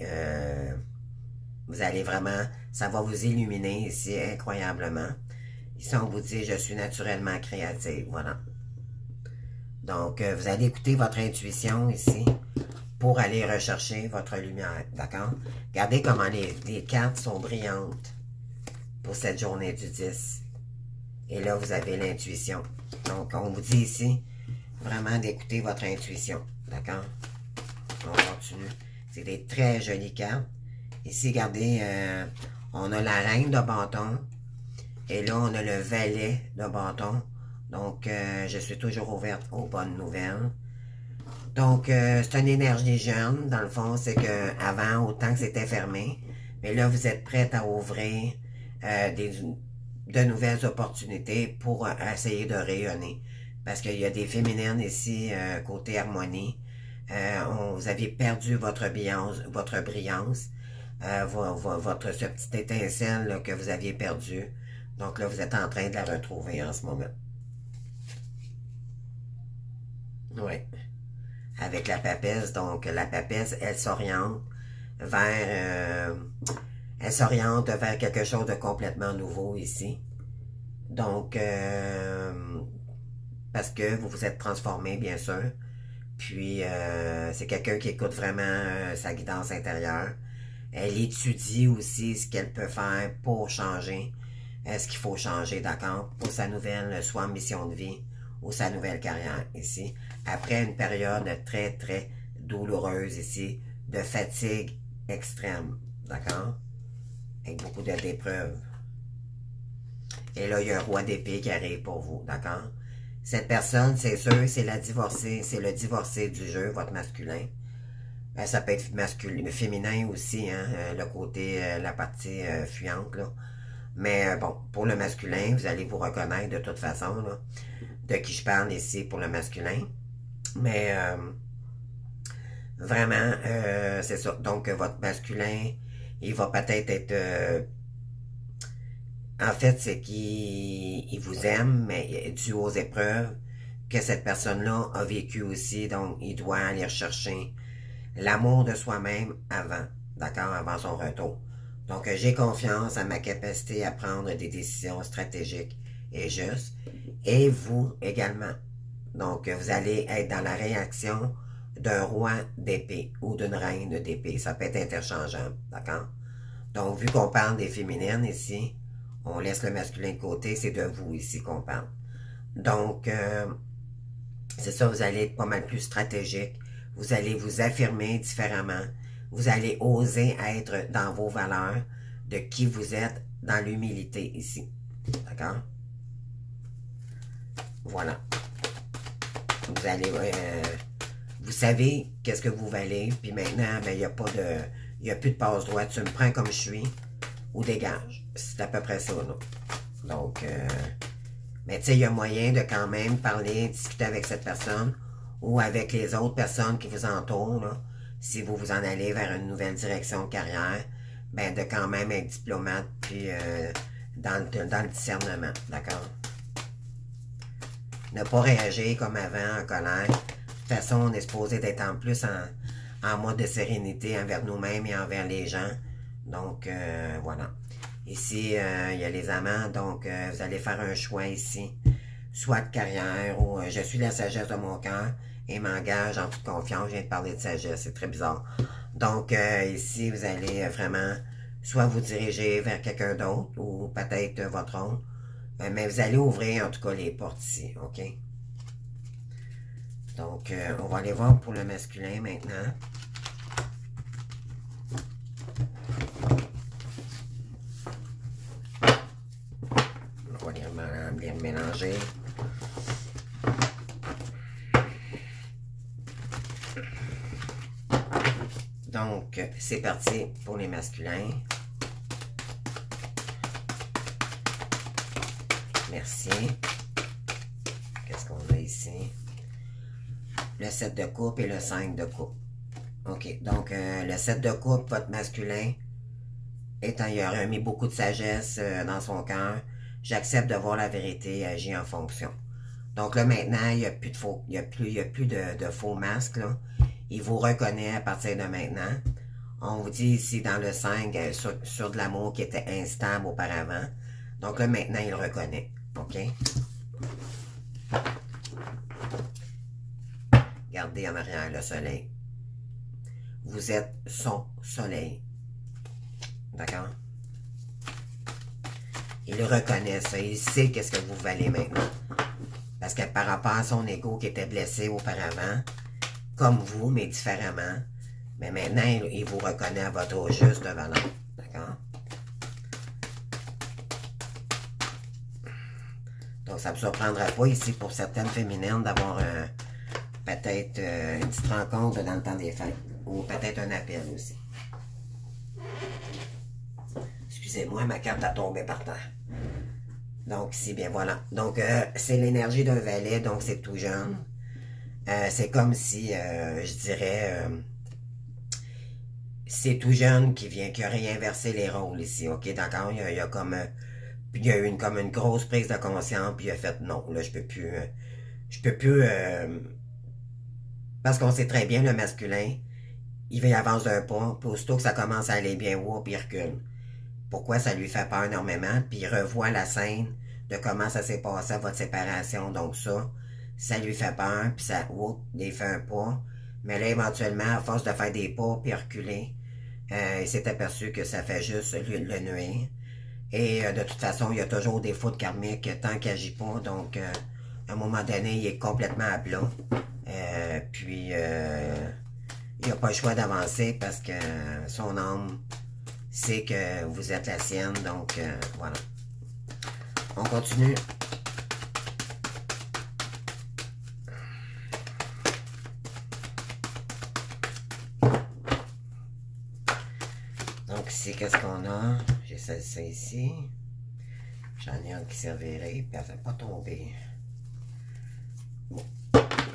Vous allez vraiment, ça va vous illuminer ici incroyablement. Ici, on vous dit, je suis naturellement créative. Voilà. Donc, vous allez écouter votre intuition ici pour aller rechercher votre lumière, d'accord? Regardez comment les cartes sont brillantes pour cette journée du 10. Et là, vous avez l'intuition. Donc, on vous dit ici, vraiment d'écouter votre intuition, d'accord? On continue. C'est des très jolies cartes. Ici, regardez, on a la reine de bâton. Et là, on a le valet de bâton. Donc, je suis toujours ouverte aux bonnes nouvelles. Donc, c'est une énergie jeune. Dans le fond, c'est que avant, autant que c'était fermé. Mais là, vous êtes prête à ouvrir de nouvelles opportunités pour essayer de rayonner. Parce qu'il y a des féminines ici, côté harmonie. Vous aviez perdu votre brillance, ce petit étincelle là, que vous aviez perdu. Donc là, vous êtes en train de la retrouver en ce moment. Oui. Avec la papesse, donc la papesse, elle s'oriente vers quelque chose de complètement nouveau ici. Donc, parce que vous vous êtes transformé, bien sûr. Puis, c'est quelqu'un qui écoute vraiment sa guidance intérieure. Elle étudie aussi ce qu'elle peut faire pour changer, ce qu'il faut changer, d'accord, pour sa nouvelle, soit mission de vie ou sa nouvelle carrière ici. Après une période très, très douloureuse ici, de fatigue extrême, d'accord? Avec beaucoup d'épreuves. Et là, il y a un roi d'épée qui arrive pour vous, d'accord? Cette personne, c'est sûr, c'est la divorcée, c'est le divorcé du jeu, votre masculin. Ça peut être masculin, féminin aussi, hein, le côté, la partie fuyante, là. Mais bon, pour le masculin, vous allez vous reconnaître de toute façon, là, de qui je parle ici pour le masculin. Mais vraiment, c'est ça. Donc, votre masculin, il va peut-être être... en fait, c'est qu'il vous aime, mais dû aux épreuves que cette personne-là a vécu aussi. Donc, il doit aller rechercher l'amour de soi-même avant, d'accord, avant son retour. Donc, j'ai confiance à ma capacité à prendre des décisions stratégiques et justes. Et vous également. Donc, vous allez être dans la réaction d'un roi d'épée ou d'une reine d'épée. Ça peut être interchangeable, d'accord? Donc, vu qu'on parle des féminines ici, on laisse le masculin de côté, c'est de vous ici qu'on parle. Donc, c'est ça, vous allez être pas mal plus stratégique. Vous allez vous affirmer différemment. Vous allez oser être dans vos valeurs, de qui vous êtes, dans l'humilité ici. D'accord? Voilà. Vous allez... vous savez qu'est-ce que vous valez, puis maintenant, ben, il n'y a pas de... Il n'y a plus de passe-droite. Tu me prends comme je suis, ou dégage. C'est à peu près ça, là. Donc, mais tu sais, il y a moyen de quand même parler, discuter avec cette personne, ou avec les autres personnes qui vous entourent, là. Si vous vous en allez vers une nouvelle direction de carrière, ben de quand même être diplomate, puis dans le discernement, d'accord? Ne pas réagir comme avant, en colère. De toute façon, on est supposé d'être en plus en mode de sérénité envers nous-mêmes et envers les gens. Donc, voilà. Ici, il y a les amants, donc vous allez faire un choix ici, soit de carrière ou je suis la sagesse de mon cœur et m'engage en toute confiance. Je viens de parler de sagesse, c'est très bizarre. Donc, ici, vous allez vraiment soit vous diriger vers quelqu'un d'autre ou peut-être votre autre, mais vous allez ouvrir en tout cas les portes ici, ok? Donc, on va aller voir pour le masculin maintenant. On va les mélanger. Donc, c'est parti pour les masculins. Merci. Qu'est-ce qu'on a ici? Le 7 de coupe et le 5 de coupe. OK, donc le 7 de coupe, votre masculin, étant, il aurait mis beaucoup de sagesse dans son cœur. J'accepte de voir la vérité et agir en fonction. Donc là, maintenant, il n'y a plus de faux, il y a plus de faux masques, là. Il vous reconnaît à partir de maintenant. On vous dit ici dans le 5, sur de l'amour qui était instable auparavant. Donc là, maintenant, il le reconnaît. OK? Regardez en arrière le soleil. Vous êtes son soleil. D'accord? Il le reconnaît ça. Il sait qu'est-ce que vous valez maintenant. Parce que par rapport à son ego qui était blessé auparavant, comme vous, mais différemment, mais maintenant, il vous reconnaît à votre juste valeur. D'accord? Donc, ça ne me surprendra pas ici pour certaines féminines d'avoir peut-être une petite rencontre dans le temps des fêtes. Ou peut-être un appel aussi. Excusez-moi, ma carte a tombé par terre. Donc, ici, bien voilà. Donc, c'est l'énergie d'un valet, donc c'est tout jeune. C'est comme si, je dirais, c'est tout jeune qui a réinversé les rôles ici, ok, d'accord? Il y a comme, il y a eu comme une grosse prise de conscience, puis il a fait non, là, je peux plus, parce qu'on sait très bien, le masculin, il avance d'un pas, puis aussitôt que ça commence à aller bien haut, puis il recule. Pourquoi ça lui fait peur énormément, puis il revoit la scène de comment ça s'est passé à votre séparation, donc ça lui fait peur, puis ça, il fait un pas, mais là, éventuellement, à force de faire des pas, puis reculer, il s'est aperçu que ça fait juste le nuire. Et de toute façon, il y a toujours des fautes karmiques tant qu'il n'agit pas, donc à un moment donné, il est complètement à plat. Puis, il n'a pas le choix d'avancer parce que son âme sait que vous êtes la sienne. Donc, voilà. On continue. Donc ici, qu'est-ce qu'on a? J'ai celle-ci ici. J'en ai un qui servirait, puis elle ne va pas tomber. Bon,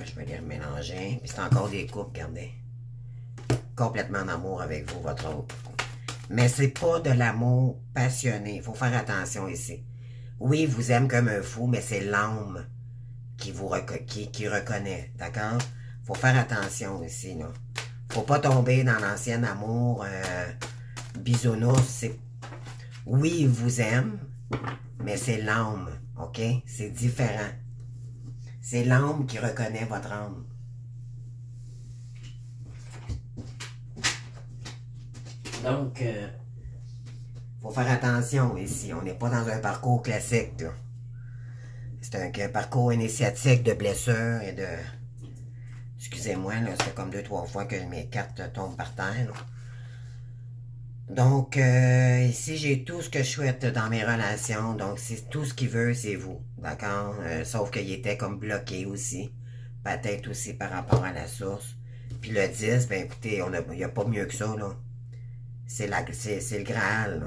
je vais les remélanger. Puis c'est encore des coupes, regardez. Complètement en amour avec vous, votre autre. Mais c'est pas de l'amour passionné. Il faut faire attention ici. Oui, vous aime comme un fou, mais c'est l'âme qui vous qui reconnaît. D'accord? Faut faire attention ici, là. Faut pas tomber dans l'ancien amour bisounours. Oui, il vous aime, mais c'est l'âme, OK? C'est différent. C'est l'âme qui reconnaît votre âme. Donc, faut faire attention ici. On n'est pas dans un parcours classique, là. C'est un parcours initiatique de blessures et de... Excusez-moi, là, c'est comme 2-3 fois que mes cartes tombent par terre, là. Donc, ici, j'ai tout ce que je souhaite dans mes relations. Donc, c'est tout ce qu'il veut, c'est vous. D'accord? Sauf qu'il était comme bloqué aussi. Peut-être aussi par rapport à la source. Puis le 10, ben écoutez, il n'y a pas mieux que ça, là. C'est le Graal, là.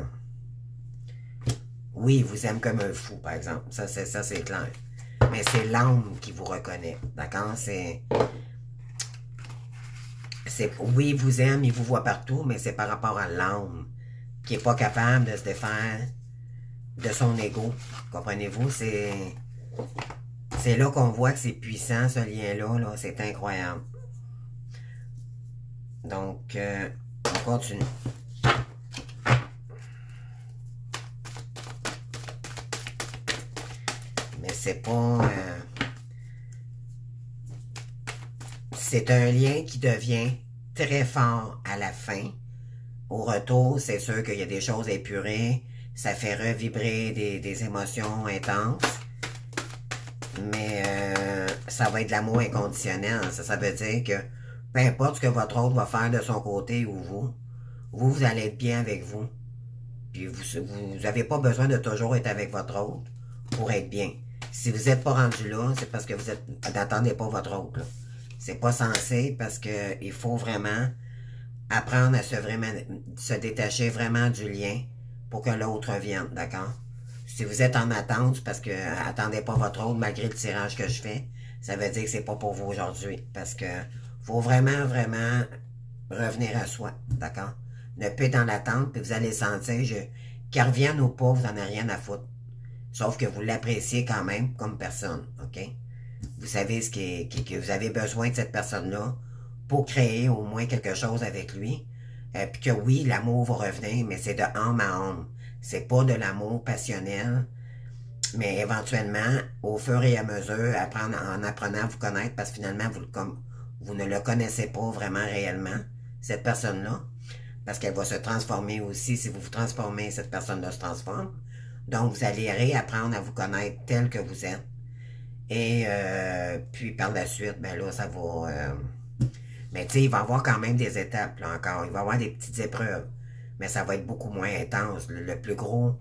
Oui, il vous aime comme un fou, par exemple. Ça, c'est clair. Mais c'est l'âme qui vous reconnaît. D'accord? Oui, il vous aime, il vous voit partout, mais c'est par rapport à l'âme qui n'est pas capable de se défaire de son ego. Comprenez-vous? C'est là qu'on voit que c'est puissant, ce lien-là. Là, c'est incroyable. Donc, on continue. Mais c'est pas... c'est un lien qui devient très fort à la fin. Au retour, c'est sûr qu'il y a des choses épurées. Ça fait revibrer des émotions intenses. Mais ça va être de l'amour inconditionnel. Ça veut dire que peu importe ce que votre autre va faire de son côté ou vous allez être bien avec vous. Puis vous n'avez pas besoin de toujours être avec votre autre pour être bien. Si vous n'êtes pas rendu là, c'est parce que vous n'attendez pas votre autre. C'est pas censé parce que il faut vraiment apprendre à se détacher vraiment du lien pour que l'autre vienne, d'accord? Si vous êtes en attente, c'est parce que attendez pas votre autre malgré le tirage que je fais, ça veut dire que c'est pas pour vous aujourd'hui. Parce que faut vraiment, vraiment revenir à soi, d'accord? Ne pas être dans l'attente, puis vous allez sentir qu'il revienne ou pas, vous n'en avez rien à foutre. Sauf que vous l'appréciez quand même comme personne, OK? Vous savez que vous avez besoin de cette personne-là pour créer au moins quelque chose avec lui. Puis que oui, l'amour va revenir, mais c'est de âme à âme. C'est pas de l'amour passionnel, mais éventuellement, au fur et à mesure, en apprenant à vous connaître, parce que finalement, vous ne le connaissez pas vraiment réellement, cette personne-là, parce qu'elle va se transformer aussi. Si vous vous transformez, cette personne-là se transforme. Donc, vous allez réapprendre à vous connaître tel que vous êtes. Et puis, par la suite, ben là, ça va... mais tu sais, il va y avoir quand même des étapes, là, encore. Il va y avoir des petites épreuves. Mais ça va être beaucoup moins intense. Le plus gros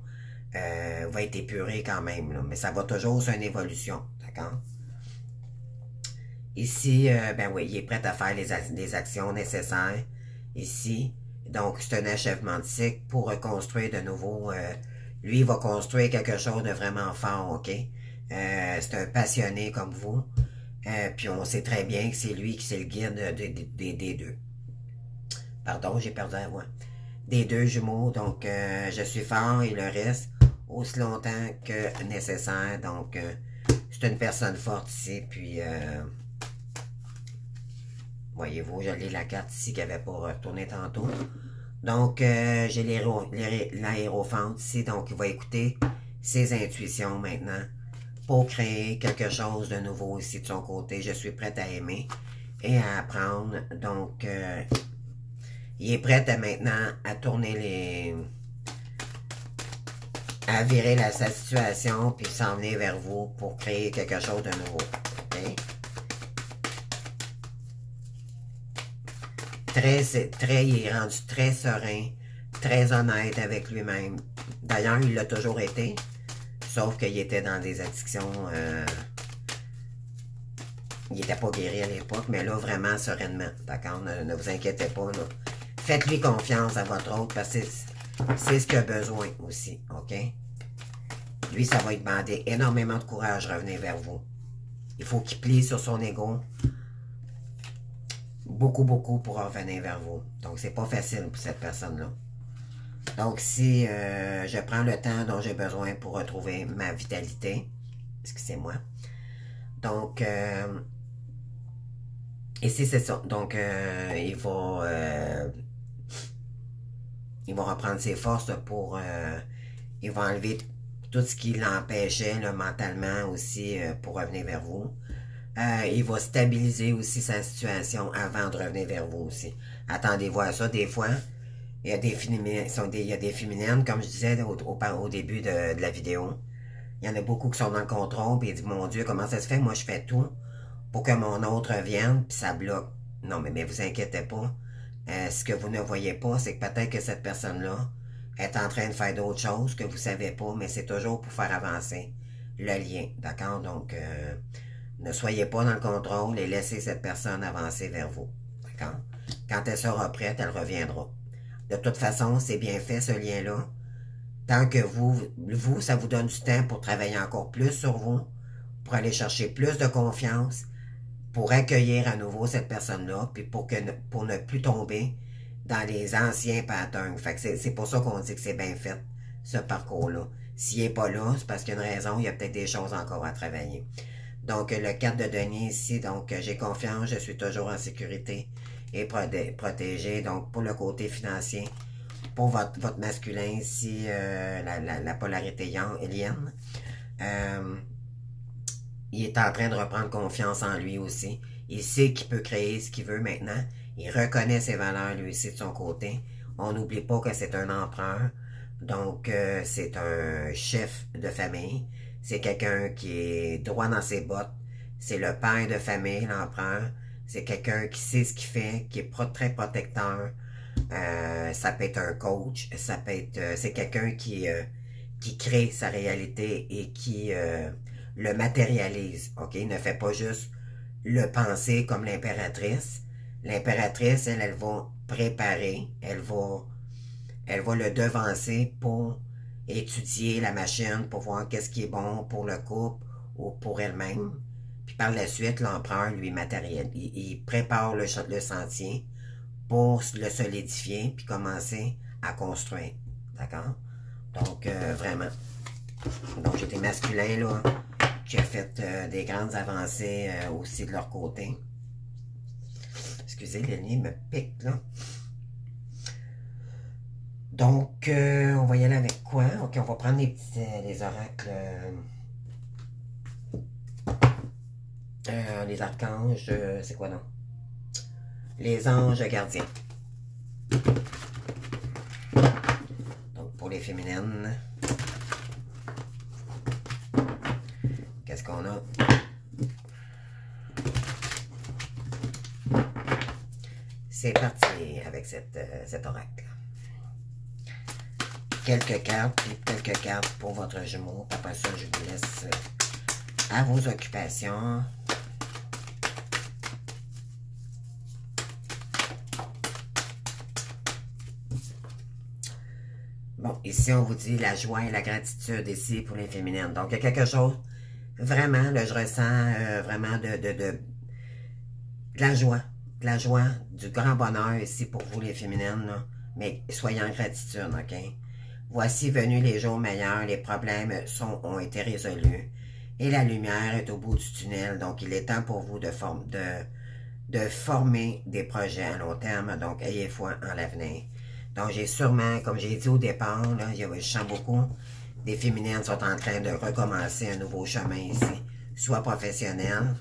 va être épuré quand même, là. Mais ça va toujours sur une évolution, d'accord? Ici, ben oui, il est prêt à faire les actions nécessaires. Ici, donc, c'est un achèvement de cycle pour reconstruire de nouveau. Lui, il va construire quelque chose de vraiment fort, OK? C'est un passionné comme vous. Puis on sait très bien que c'est lui qui c'est le guide des deux. Pardon, j'ai perdu la voix. Des deux jumeaux, donc je suis fort et le reste aussi longtemps que nécessaire. Donc, c'est une personne forte ici. Puis, voyez-vous, je lis la carte ici qui n'avait pas retourné tantôt. Donc, j'ai l'aérophante ici. Donc, il va écouter ses intuitions maintenant pour créer quelque chose de nouveau ici de son côté. Je suis prête à aimer et à apprendre. Donc, il est prêt maintenant à tourner à virer sa situation puis s'en venir vers vous pour créer quelque chose de nouveau. OK? il est rendu très serein, très honnête avec lui-même. D'ailleurs, il l'a toujours été, sauf qu'il était dans des addictions. Il n'était pas guéri à l'époque, mais là, vraiment sereinement. D'accord? Ne vous inquiétez pas. Faites-lui confiance à votre autre, parce que c'est ce qu'il a besoin aussi. OK? Lui, ça va lui demander énormément de courage de revenir vers vous. Il faut qu'il plie sur son ego. Beaucoup, beaucoup pour revenir vers vous. Donc, c'est pas facile pour cette personne-là. Donc, si je prends le temps dont j'ai besoin pour retrouver ma vitalité, excusez-moi. Donc, ici, c'est ça. Donc, il va reprendre ses forces pour... il va enlever tout ce qui l'empêchait mentalement aussi pour revenir vers vous. Il va stabiliser aussi sa situation avant de revenir vers vous aussi. Attendez-vous à ça. Des fois, il y a des féminines, comme je disais au début de la vidéo. Il y en a beaucoup qui sont dans le contrôle, puis ils disent, mon Dieu, comment ça se fait? Moi, je fais tout pour que mon autre revienne, puis ça bloque. Non, mais vous inquiétez pas. Ce que vous ne voyez pas, c'est que peut-être que cette personne-là est en train de faire d'autres choses que vous ne savez pas, mais c'est toujours pour faire avancer le lien. D'accord? Donc, ne soyez pas dans le contrôle et laissez cette personne avancer vers vous. D'accord? Quand elle sera prête, elle reviendra. De toute façon, c'est bien fait ce lien-là. Tant que vous, ça vous donne du temps pour travailler encore plus sur vous, pour aller chercher plus de confiance, pour accueillir à nouveau cette personne-là, puis pour ne plus tomber dans les anciens patterns. Fait que c'est pour ça qu'on dit que c'est bien fait, ce parcours-là. S'il n'est pas là, c'est parce qu'il y a une raison, il y a peut-être des choses encore à travailler. Donc, le 4 de denier ici, donc j'ai confiance, je suis toujours en sécurité et protégé. Donc, pour le côté financier, pour votre masculin ici, la polarité yin, il est en train de reprendre confiance en lui aussi. Il sait qu'il peut créer ce qu'il veut maintenant. Il reconnaît ses valeurs lui aussi de son côté. On n'oublie pas que c'est un empereur. Donc, c'est un chef de famille. C'est quelqu'un qui est droit dans ses bottes. C'est le père de famille, l'empereur. C'est quelqu'un qui sait ce qu'il fait, qui est très protecteur. Ça peut être un coach. Ça peut être... c'est quelqu'un qui crée sa réalité et qui le matérialise. OK? Il ne fait pas juste le penser comme l'impératrice. L'impératrice, elle va préparer. Elle va le devancer pour étudier la machine, pour voir qu'est-ce qui est bon pour le couple ou pour elle-même. Puis par la suite, l'empereur, lui, matérialise. Il prépare le sentier pour le solidifier puis commencer à construire. D'accord? Donc, vraiment. Donc, j'étais masculin, là, qui a fait des grandes avancées aussi de leur côté. Excusez, le nez me pique, là. Donc, on va y aller avec quoi? Ok, on va prendre les oracles. Les archanges, c'est quoi, non? Les anges gardiens. Donc, pour les féminines, qu'est-ce qu'on a? C'est parti avec cet oracle. Quelques cartes, puis quelques cartes pour votre jumeau. Après ça, je vous laisse à vos occupations. Bon, ici, on vous dit la joie et la gratitude ici pour les féminines. Donc, il y a quelque chose, vraiment, là, je ressens vraiment de la joie, du grand bonheur ici pour vous, les féminines, là. Mais soyez en gratitude, OK? Voici venus les jours meilleurs, les problèmes ont été résolus et la lumière est au bout du tunnel. Donc, il est temps pour vous de former des projets à long terme. Donc, ayez foi en l'avenir. Donc, j'ai sûrement, comme j'ai dit au départ, là, je sens beaucoup, des féminines sont en train de recommencer un nouveau chemin ici, soit professionnel.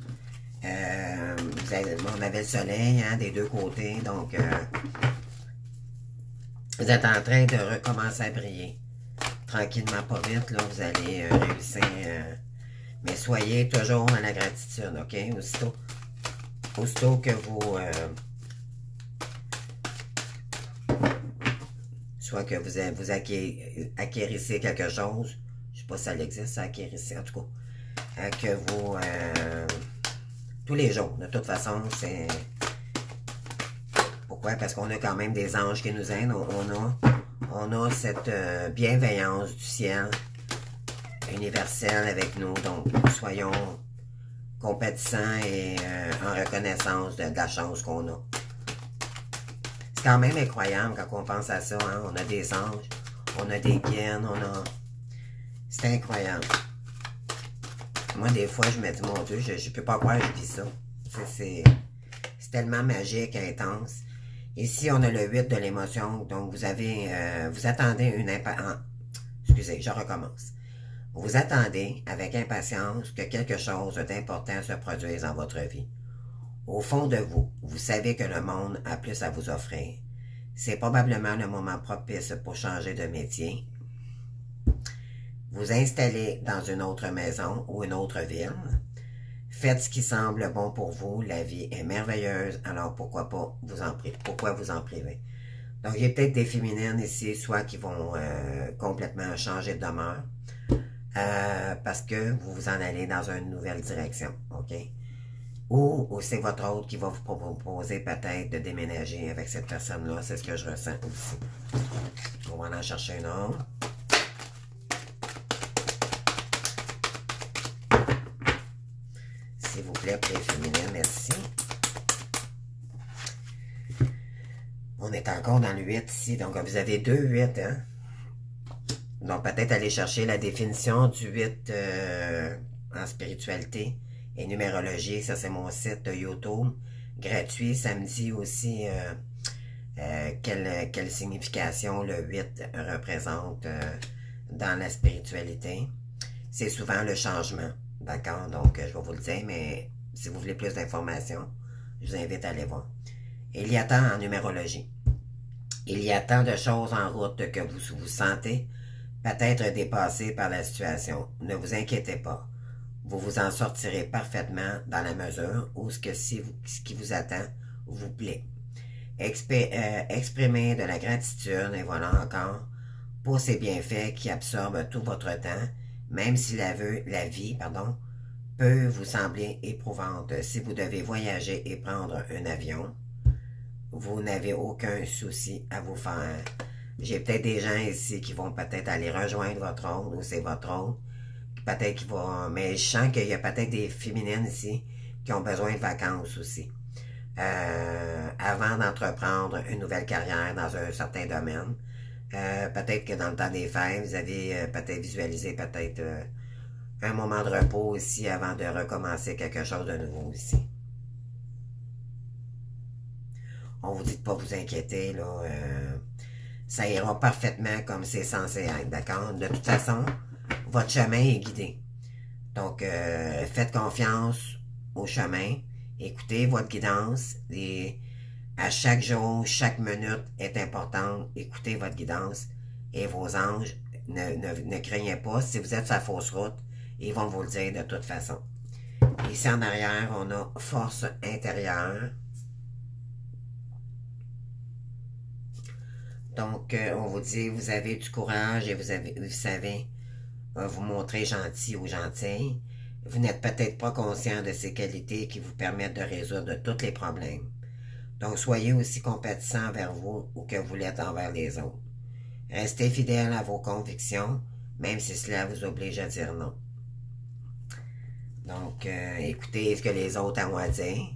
On avait le soleil hein, des deux côtés, donc vous êtes en train de recommencer à briller. Tranquillement, pas vite, là, vous allez réussir. Mais soyez toujours dans la gratitude, OK? Aussitôt que vous soit que vous acquérissez quelque chose, je ne sais pas si ça existe, ça acquérissez, en tout cas, que vous, tous les jours, de toute façon, c'est... Pourquoi? Parce qu'on a quand même des anges qui nous aident, on a cette bienveillance du ciel universelle avec nous, donc soyons compatissants et en reconnaissance de la chance qu'on a. C'est quand même incroyable quand on pense à ça, hein? On a des anges, on a des guides, c'est incroyable. Moi, des fois, je me dis, mon Dieu, je ne peux pas croire que je vis ça. C'est tellement magique, intense. Ici, on a le 8 de l'émotion, donc vous attendez une impatience. Excusez, je recommence. Vous attendez avec impatience que quelque chose d'important se produise dans votre vie. Au fond de vous, vous savez que le monde a plus à vous offrir. C'est probablement le moment propice pour changer de métier. Vous installez dans une autre maison ou une autre ville. Faites ce qui semble bon pour vous. La vie est merveilleuse, alors pourquoi vous en priver? Donc, il y a peut-être des féminines ici, soit qui vont complètement changer de demeure, parce que vous vous en allez dans une nouvelle direction, OK? Ou c'est votre autre qui va vous proposer peut-être de déménager avec cette personne-là. C'est ce que je ressens aussi. On va en chercher une autre. S'il vous plaît, pour les féminines, merci. On est encore dans le 8 ici, donc vous avez 2 8, hein? Donc peut-être aller chercher la définition du 8 en spiritualité et numérologie. Ça, c'est mon site YouTube gratuit. Ça me dit aussi quelle signification le 8 représente dans la spiritualité. C'est souvent le changement. D'accord? Donc, je vais vous le dire, mais si vous voulez plus d'informations, je vous invite à aller voir. Il y a tant en numérologie. Il y a tant de choses en route que vous vous sentez peut-être dépassé par la situation. Ne vous inquiétez pas. Vous vous en sortirez parfaitement dans la mesure où ce qui vous attend vous plaît. Exprimez de la gratitude, et voilà encore, pour ces bienfaits qui absorbent tout votre temps, même si la vie peut vous sembler éprouvante. Si vous devez voyager et prendre un avion, vous n'avez aucun souci à vous faire. J'ai peut-être des gens ici qui vont peut-être aller rejoindre votre autre, ou c'est votre autre, peut-être qu'il va... Mais je sens qu'il y a peut-être des féminines ici qui ont besoin de vacances aussi. Avant d'entreprendre une nouvelle carrière dans un certain domaine. Peut-être que dans le temps des fêtes, vous avez peut-être visualisé peut-être un moment de repos ici avant de recommencer quelque chose de nouveau ici. On vous dit de pas vous inquiéter, là. Ça ira parfaitement comme c'est censé être, d'accord? De toute façon, votre chemin est guidé. Donc, faites confiance au chemin. Écoutez votre guidance. Et à chaque jour, chaque minute est importante. Écoutez votre guidance. Et vos anges, ne craignez pas. Si vous êtes sur la fausse route, ils vont vous le dire de toute façon. Ici en arrière, on a force intérieure. Donc, on vous dit, vous avez du courage et vous savez vous montrer gentil ou gentille. Vous n'êtes peut-être pas conscient de ces qualités qui vous permettent de résoudre tous les problèmes. Donc, soyez aussi compatissant envers vous ou que vous l'êtes envers les autres. Restez fidèle à vos convictions, même si cela vous oblige à dire non. Donc, écoutez ce que les autres ont à dire.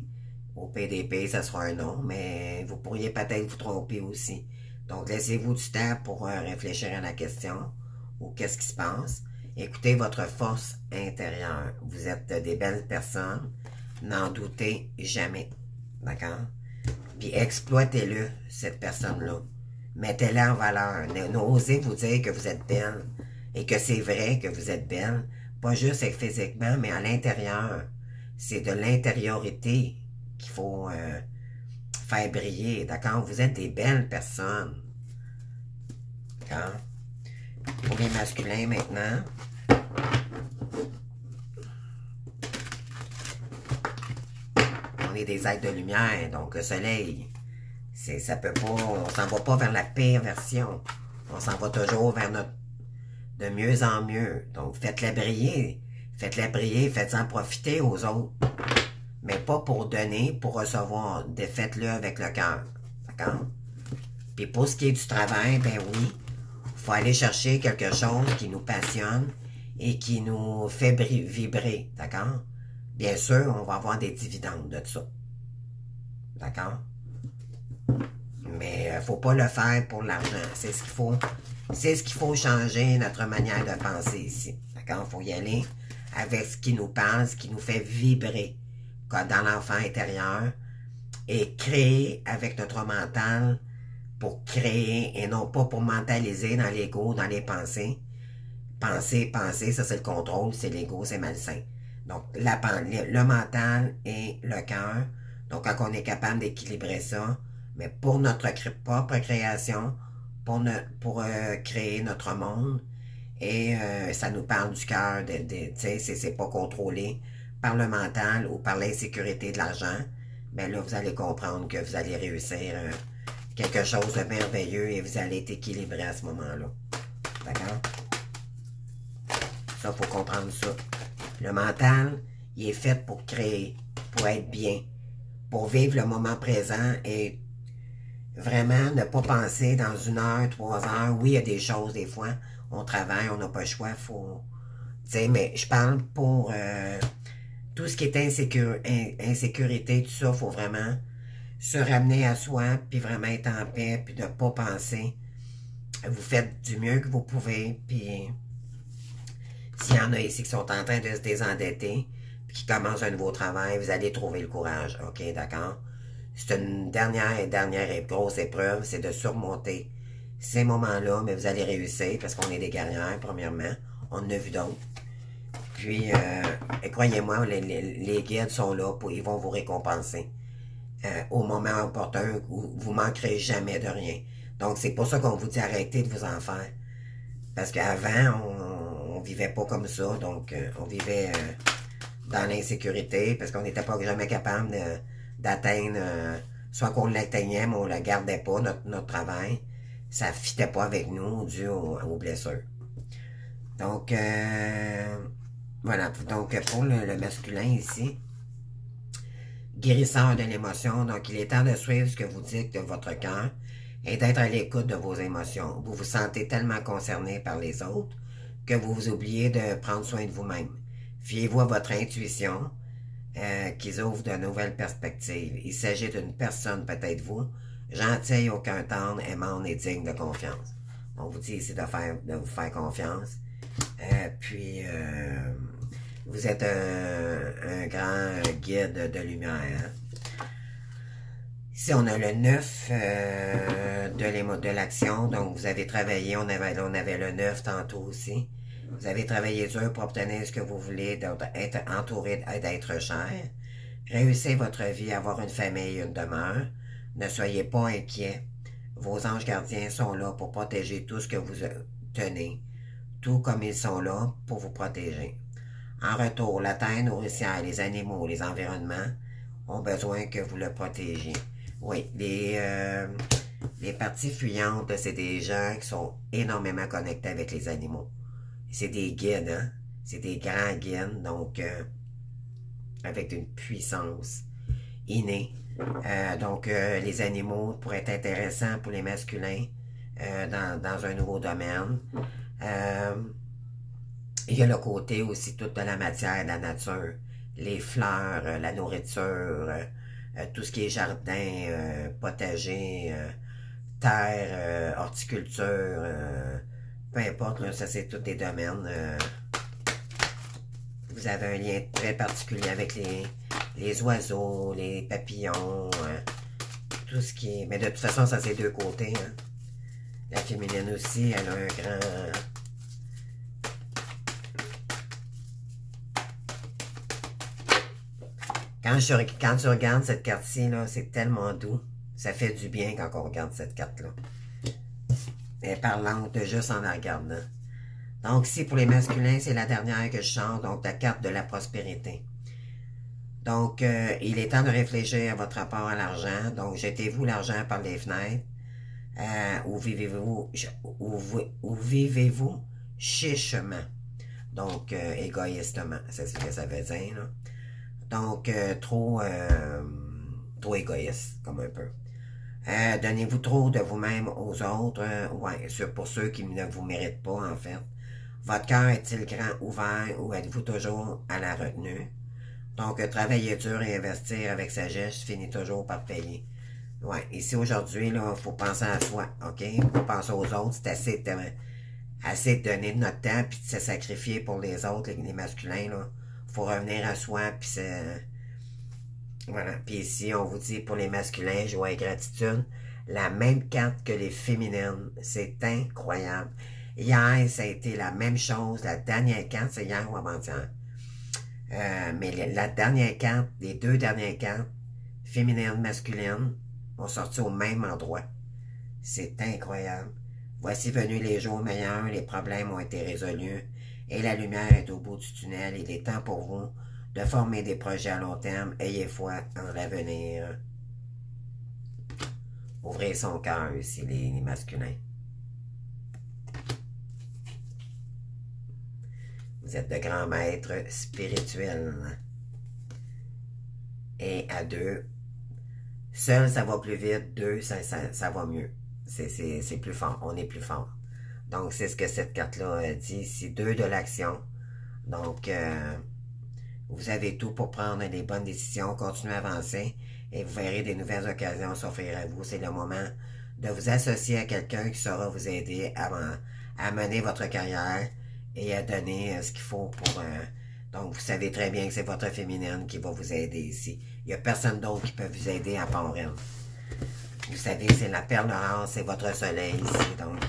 Au PDP, ça sera un non, mais vous pourriez peut-être vous tromper aussi. Donc, laissez-vous du temps pour réfléchir à la question ou qu'est-ce qui se passe. Écoutez votre force intérieure. Vous êtes des belles personnes. N'en doutez jamais. D'accord? Puis exploitez-le, cette personne-là. Mettez-la en valeur. N'osez vous dire que vous êtes belle et que c'est vrai que vous êtes belle. Pas juste physiquement, mais à l'intérieur. C'est de l'intériorité qu'il faut faire briller. D'accord? Vous êtes des belles personnes. D'accord? Pour les masculins maintenant. On est des êtres de lumière, donc le soleil, ça peut pas, on s'en va pas vers la pire version. On s'en va toujours vers notre... de mieux en mieux. Donc, faites-la briller. Faites-la briller, faites-en profiter aux autres. Mais pas pour donner, pour recevoir. Faites-le avec le cœur. D'accord? Puis pour ce qui est du travail, ben oui, il faut aller chercher quelque chose qui nous passionne et qui nous fait vibrer. D'accord? Bien sûr, on va avoir des dividendes de ça. D'accord? Mais il ne faut pas le faire pour l'argent. C'est ce qu'il faut. C'est ce qu'il faut changer notre manière de penser ici. D'accord? Il faut y aller avec ce qui nous parle, ce qui nous fait vibrer dans l'enfant intérieur et créer avec notre mental pour créer et non pas pour mentaliser dans l'ego, dans les pensées. Penser, ça c'est le contrôle, c'est l'ego, c'est malsain. Donc, le mental et le cœur. Donc, quand on est capable d'équilibrer ça, mais pour notre propre création, pour créer notre monde, et ça nous parle du cœur, tu sais, c'est pas contrôlé par le mental ou par l'insécurité de l'argent, mais là, vous allez comprendre que vous allez réussir quelque chose de merveilleux et vous allez être équilibré à ce moment-là. D'accord? Ça, il faut comprendre ça. Le mental, il est fait pour créer, pour être bien, pour vivre le moment présent et vraiment ne pas penser dans 1 heure, 3 heures. Oui, il y a des choses, des fois, on travaille, on n'a pas le choix, faut... Tu sais, mais je parle pour tout ce qui est insécurité, tout ça, il faut vraiment se ramener à soi, puis vraiment être en paix, puis ne pas penser. Vous faites du mieux que vous pouvez, puis... S'il y en a ici qui sont en train de se désendetter, puis qui commencent un nouveau travail, vous allez trouver le courage, ok, d'accord? C'est une dernière et grosse épreuve, c'est de surmonter ces moments-là, mais vous allez réussir, parce qu'on est des guerrières, premièrement. On en a vu d'autres. Puis, et croyez-moi, les guides sont là, ils vont vous récompenser. Au moment opportun, vous manquerez jamais de rien. Donc, c'est pour ça qu'on vous dit arrêtez de vous en faire. Parce qu'avant, on vivait pas comme ça, donc on vivait dans l'insécurité, parce qu'on n'était pas jamais capable d'atteindre, soit qu'on l'atteignait, mais on ne le gardait pas, notre travail. Ça ne fitait pas avec nous, dû aux blessures. Donc, voilà. Donc, pour le masculin ici, guérisseur de l'émotion, donc il est temps de suivre ce que vous dites de votre cœur et d'être à l'écoute de vos émotions. Vous vous sentez tellement concerné par les autres que vous vous oubliez de prendre soin de vous-même. Fiez-vous à votre intuition qui ouvre de nouvelles perspectives. Il s'agit d'une personne, peut-être vous, gentille, aucun tendre, aimante et digne de confiance. On vous dit ici de vous faire confiance. Puis, vous êtes un grand guide de lumière. Hein? Ici, on a le 9 de l'action. Donc, vous avez travaillé. On avait le 9 tantôt aussi. Vous avez travaillé dur pour obtenir ce que vous voulez, être entouré d'êtres chers. Réussir votre vie, avoir une famille, une demeure. Ne soyez pas inquiets. Vos anges gardiens sont là pour protéger tout ce que vous tenez, tout comme ils sont là pour vous protéger. En retour, la terre nourricière, les animaux, les environnements ont besoin que vous le protégiez. Oui, les parties fuyantes, c'est des gens qui sont énormément connectés avec les animaux. C'est des guides, hein? C'est des grands guides, donc avec une puissance innée. Donc, les animaux pourraient être intéressants pour les masculins dans un nouveau domaine. Il y a le côté aussi toute de la matière, de la nature, les fleurs, la nourriture, tout ce qui est jardin, potager, terre, horticulture, peu importe, là, ça c'est tous des domaines. Vous avez un lien très particulier avec les oiseaux, les papillons, tout ce qui est... Mais de toute façon, ça c'est deux côtés. Hein. La féminine aussi, elle a un grand... Quand tu regardes cette carte-ci, c'est tellement doux. Ça fait du bien quand on regarde cette carte-là. Elle est parlante juste en la regardant. Donc ici, pour les masculins, c'est la dernière que je chante, donc la carte de la prospérité. Donc, il est temps de réfléchir à votre rapport à l'argent. Donc, jetez-vous l'argent par les fenêtres. Où vivez-vous chichement? Donc, égoïstement, c'est ce que ça veut dire, là. Donc, trop égoïste, comme un peu. Donnez-vous trop de vous-même aux autres, ouais, pour ceux qui ne vous méritent pas, en fait. Votre cœur est-il grand ouvert ou êtes-vous toujours à la retenue? Donc, travailler dur et investir avec sagesse finit toujours par payer. Ouais, ici aujourd'hui, là, il faut penser à soi, OK? Pour penser aux autres, c'est assez de donner de notre temps puis de se sacrifier pour les autres, les masculins, là. Faut revenir à soi, puis c'est... Voilà. Puis ici, on vous dit pour les masculins, joie et gratitude, la même carte que les féminines. C'est incroyable. Hier, ça a été la même chose. La dernière carte, c'est hier ou avant-hier. Mais la dernière carte, les deux dernières cartes, féminine, masculine, ont sorti au même endroit. C'est incroyable. Voici venus les jours meilleurs, les problèmes ont été résolus et la lumière est au bout du tunnel. Il est temps pour vous de former des projets à long terme. Ayez foi en l'avenir. Ouvrez son cœur ici, les masculins. Vous êtes de grands maîtres spirituels. Et à deux, seul ça va plus vite, deux ça va mieux. C'est plus fort, on est plus fort. Donc c'est ce que cette carte-là dit ici, deux de l'action. Donc vous avez tout pour prendre les bonnes décisions, continuer à avancer et vous verrez des nouvelles occasions s'offrir à vous. C'est le moment de vous associer à quelqu'un qui saura vous aider à mener votre carrière et à donner ce qu'il faut pour... donc, vous savez très bien que c'est votre féminine qui va vous aider ici. Il n'y a personne d'autre qui peut vous aider à part elle. Vous savez, c'est la perle rare, c'est votre soleil ici. Donc,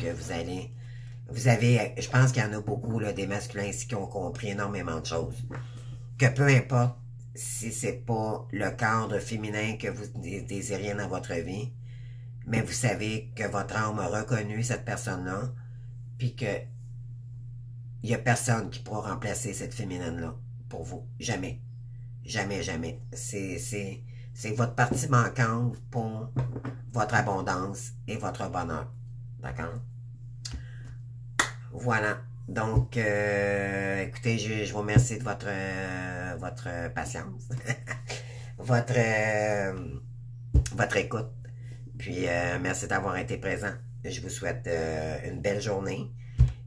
vous avez, je pense qu'il y en a beaucoup, là, des masculins ici qui ont compris énormément de choses. Que peu importe si c'est pas le cadre féminin que vous désiriez dans votre vie, mais vous savez que votre âme a reconnu cette personne-là, puis que il n'y a personne qui pourra remplacer cette féminine-là pour vous. Jamais. Jamais, jamais. C'est votre partie manquante pour votre abondance et votre bonheur. D'accord? Voilà. Donc, écoutez, je vous remercie de votre patience. votre écoute. Puis, merci d'avoir été présent. Je vous souhaite une belle journée.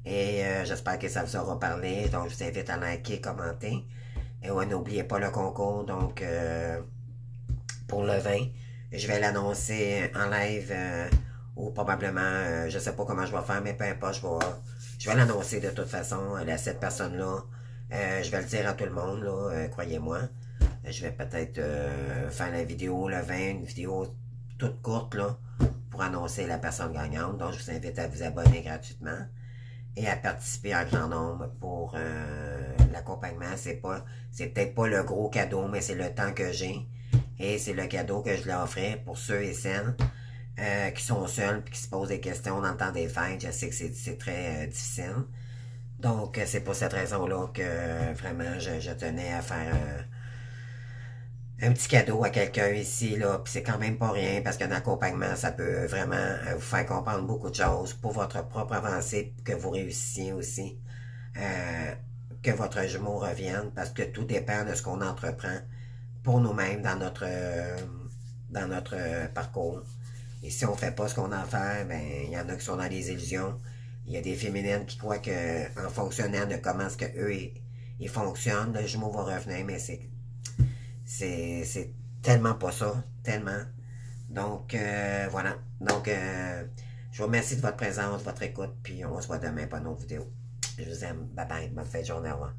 Et j'espère que ça vous aura parlé. Donc, je vous invite à liker, commenter. Et ouais, n'oubliez pas le concours. Donc, pour le 20, je vais l'annoncer en live ou probablement, je sais pas comment je vais faire, mais peu importe, je vais l'annoncer de toute façon. Cette personne-là, je vais le dire à tout le monde, là, croyez-moi. Je vais peut-être faire la vidéo le 20, une vidéo toute courte, là, pour annoncer la personne gagnante. Donc, je vous invite à vous abonner gratuitement et à participer en grand nombre pour l'accompagnement. C'est peut-être pas le gros cadeau, mais c'est le temps que j'ai. Et c'est le cadeau que je leur offrais pour ceux et celles qui sont seuls et qui se posent des questions dans le temps des fêtes. Je sais que c'est très difficile. Donc, c'est pour cette raison-là que vraiment, je tenais à faire un petit cadeau à quelqu'un ici, là, puis c'est quand même pas rien, parce qu'un accompagnement, ça peut vraiment vous faire comprendre beaucoup de choses pour votre propre avancée, que vous réussissiez aussi, que votre jumeau revienne, parce que tout dépend de ce qu'on entreprend pour nous-mêmes dans notre parcours. Et si on fait pas ce qu'on a à faire, ben, il y en a qui sont dans les illusions. Il y a des féminines qui croient que en fonctionnant de comment est-ce que eux ils fonctionnent, le jumeau va revenir, mais c'est tellement pas ça, tellement. Donc, voilà. Donc, je vous remercie de votre présence, de votre écoute, puis on se voit demain pour une autre vidéo. Je vous aime. Bye bye. Bonne fin de journée. Au revoir.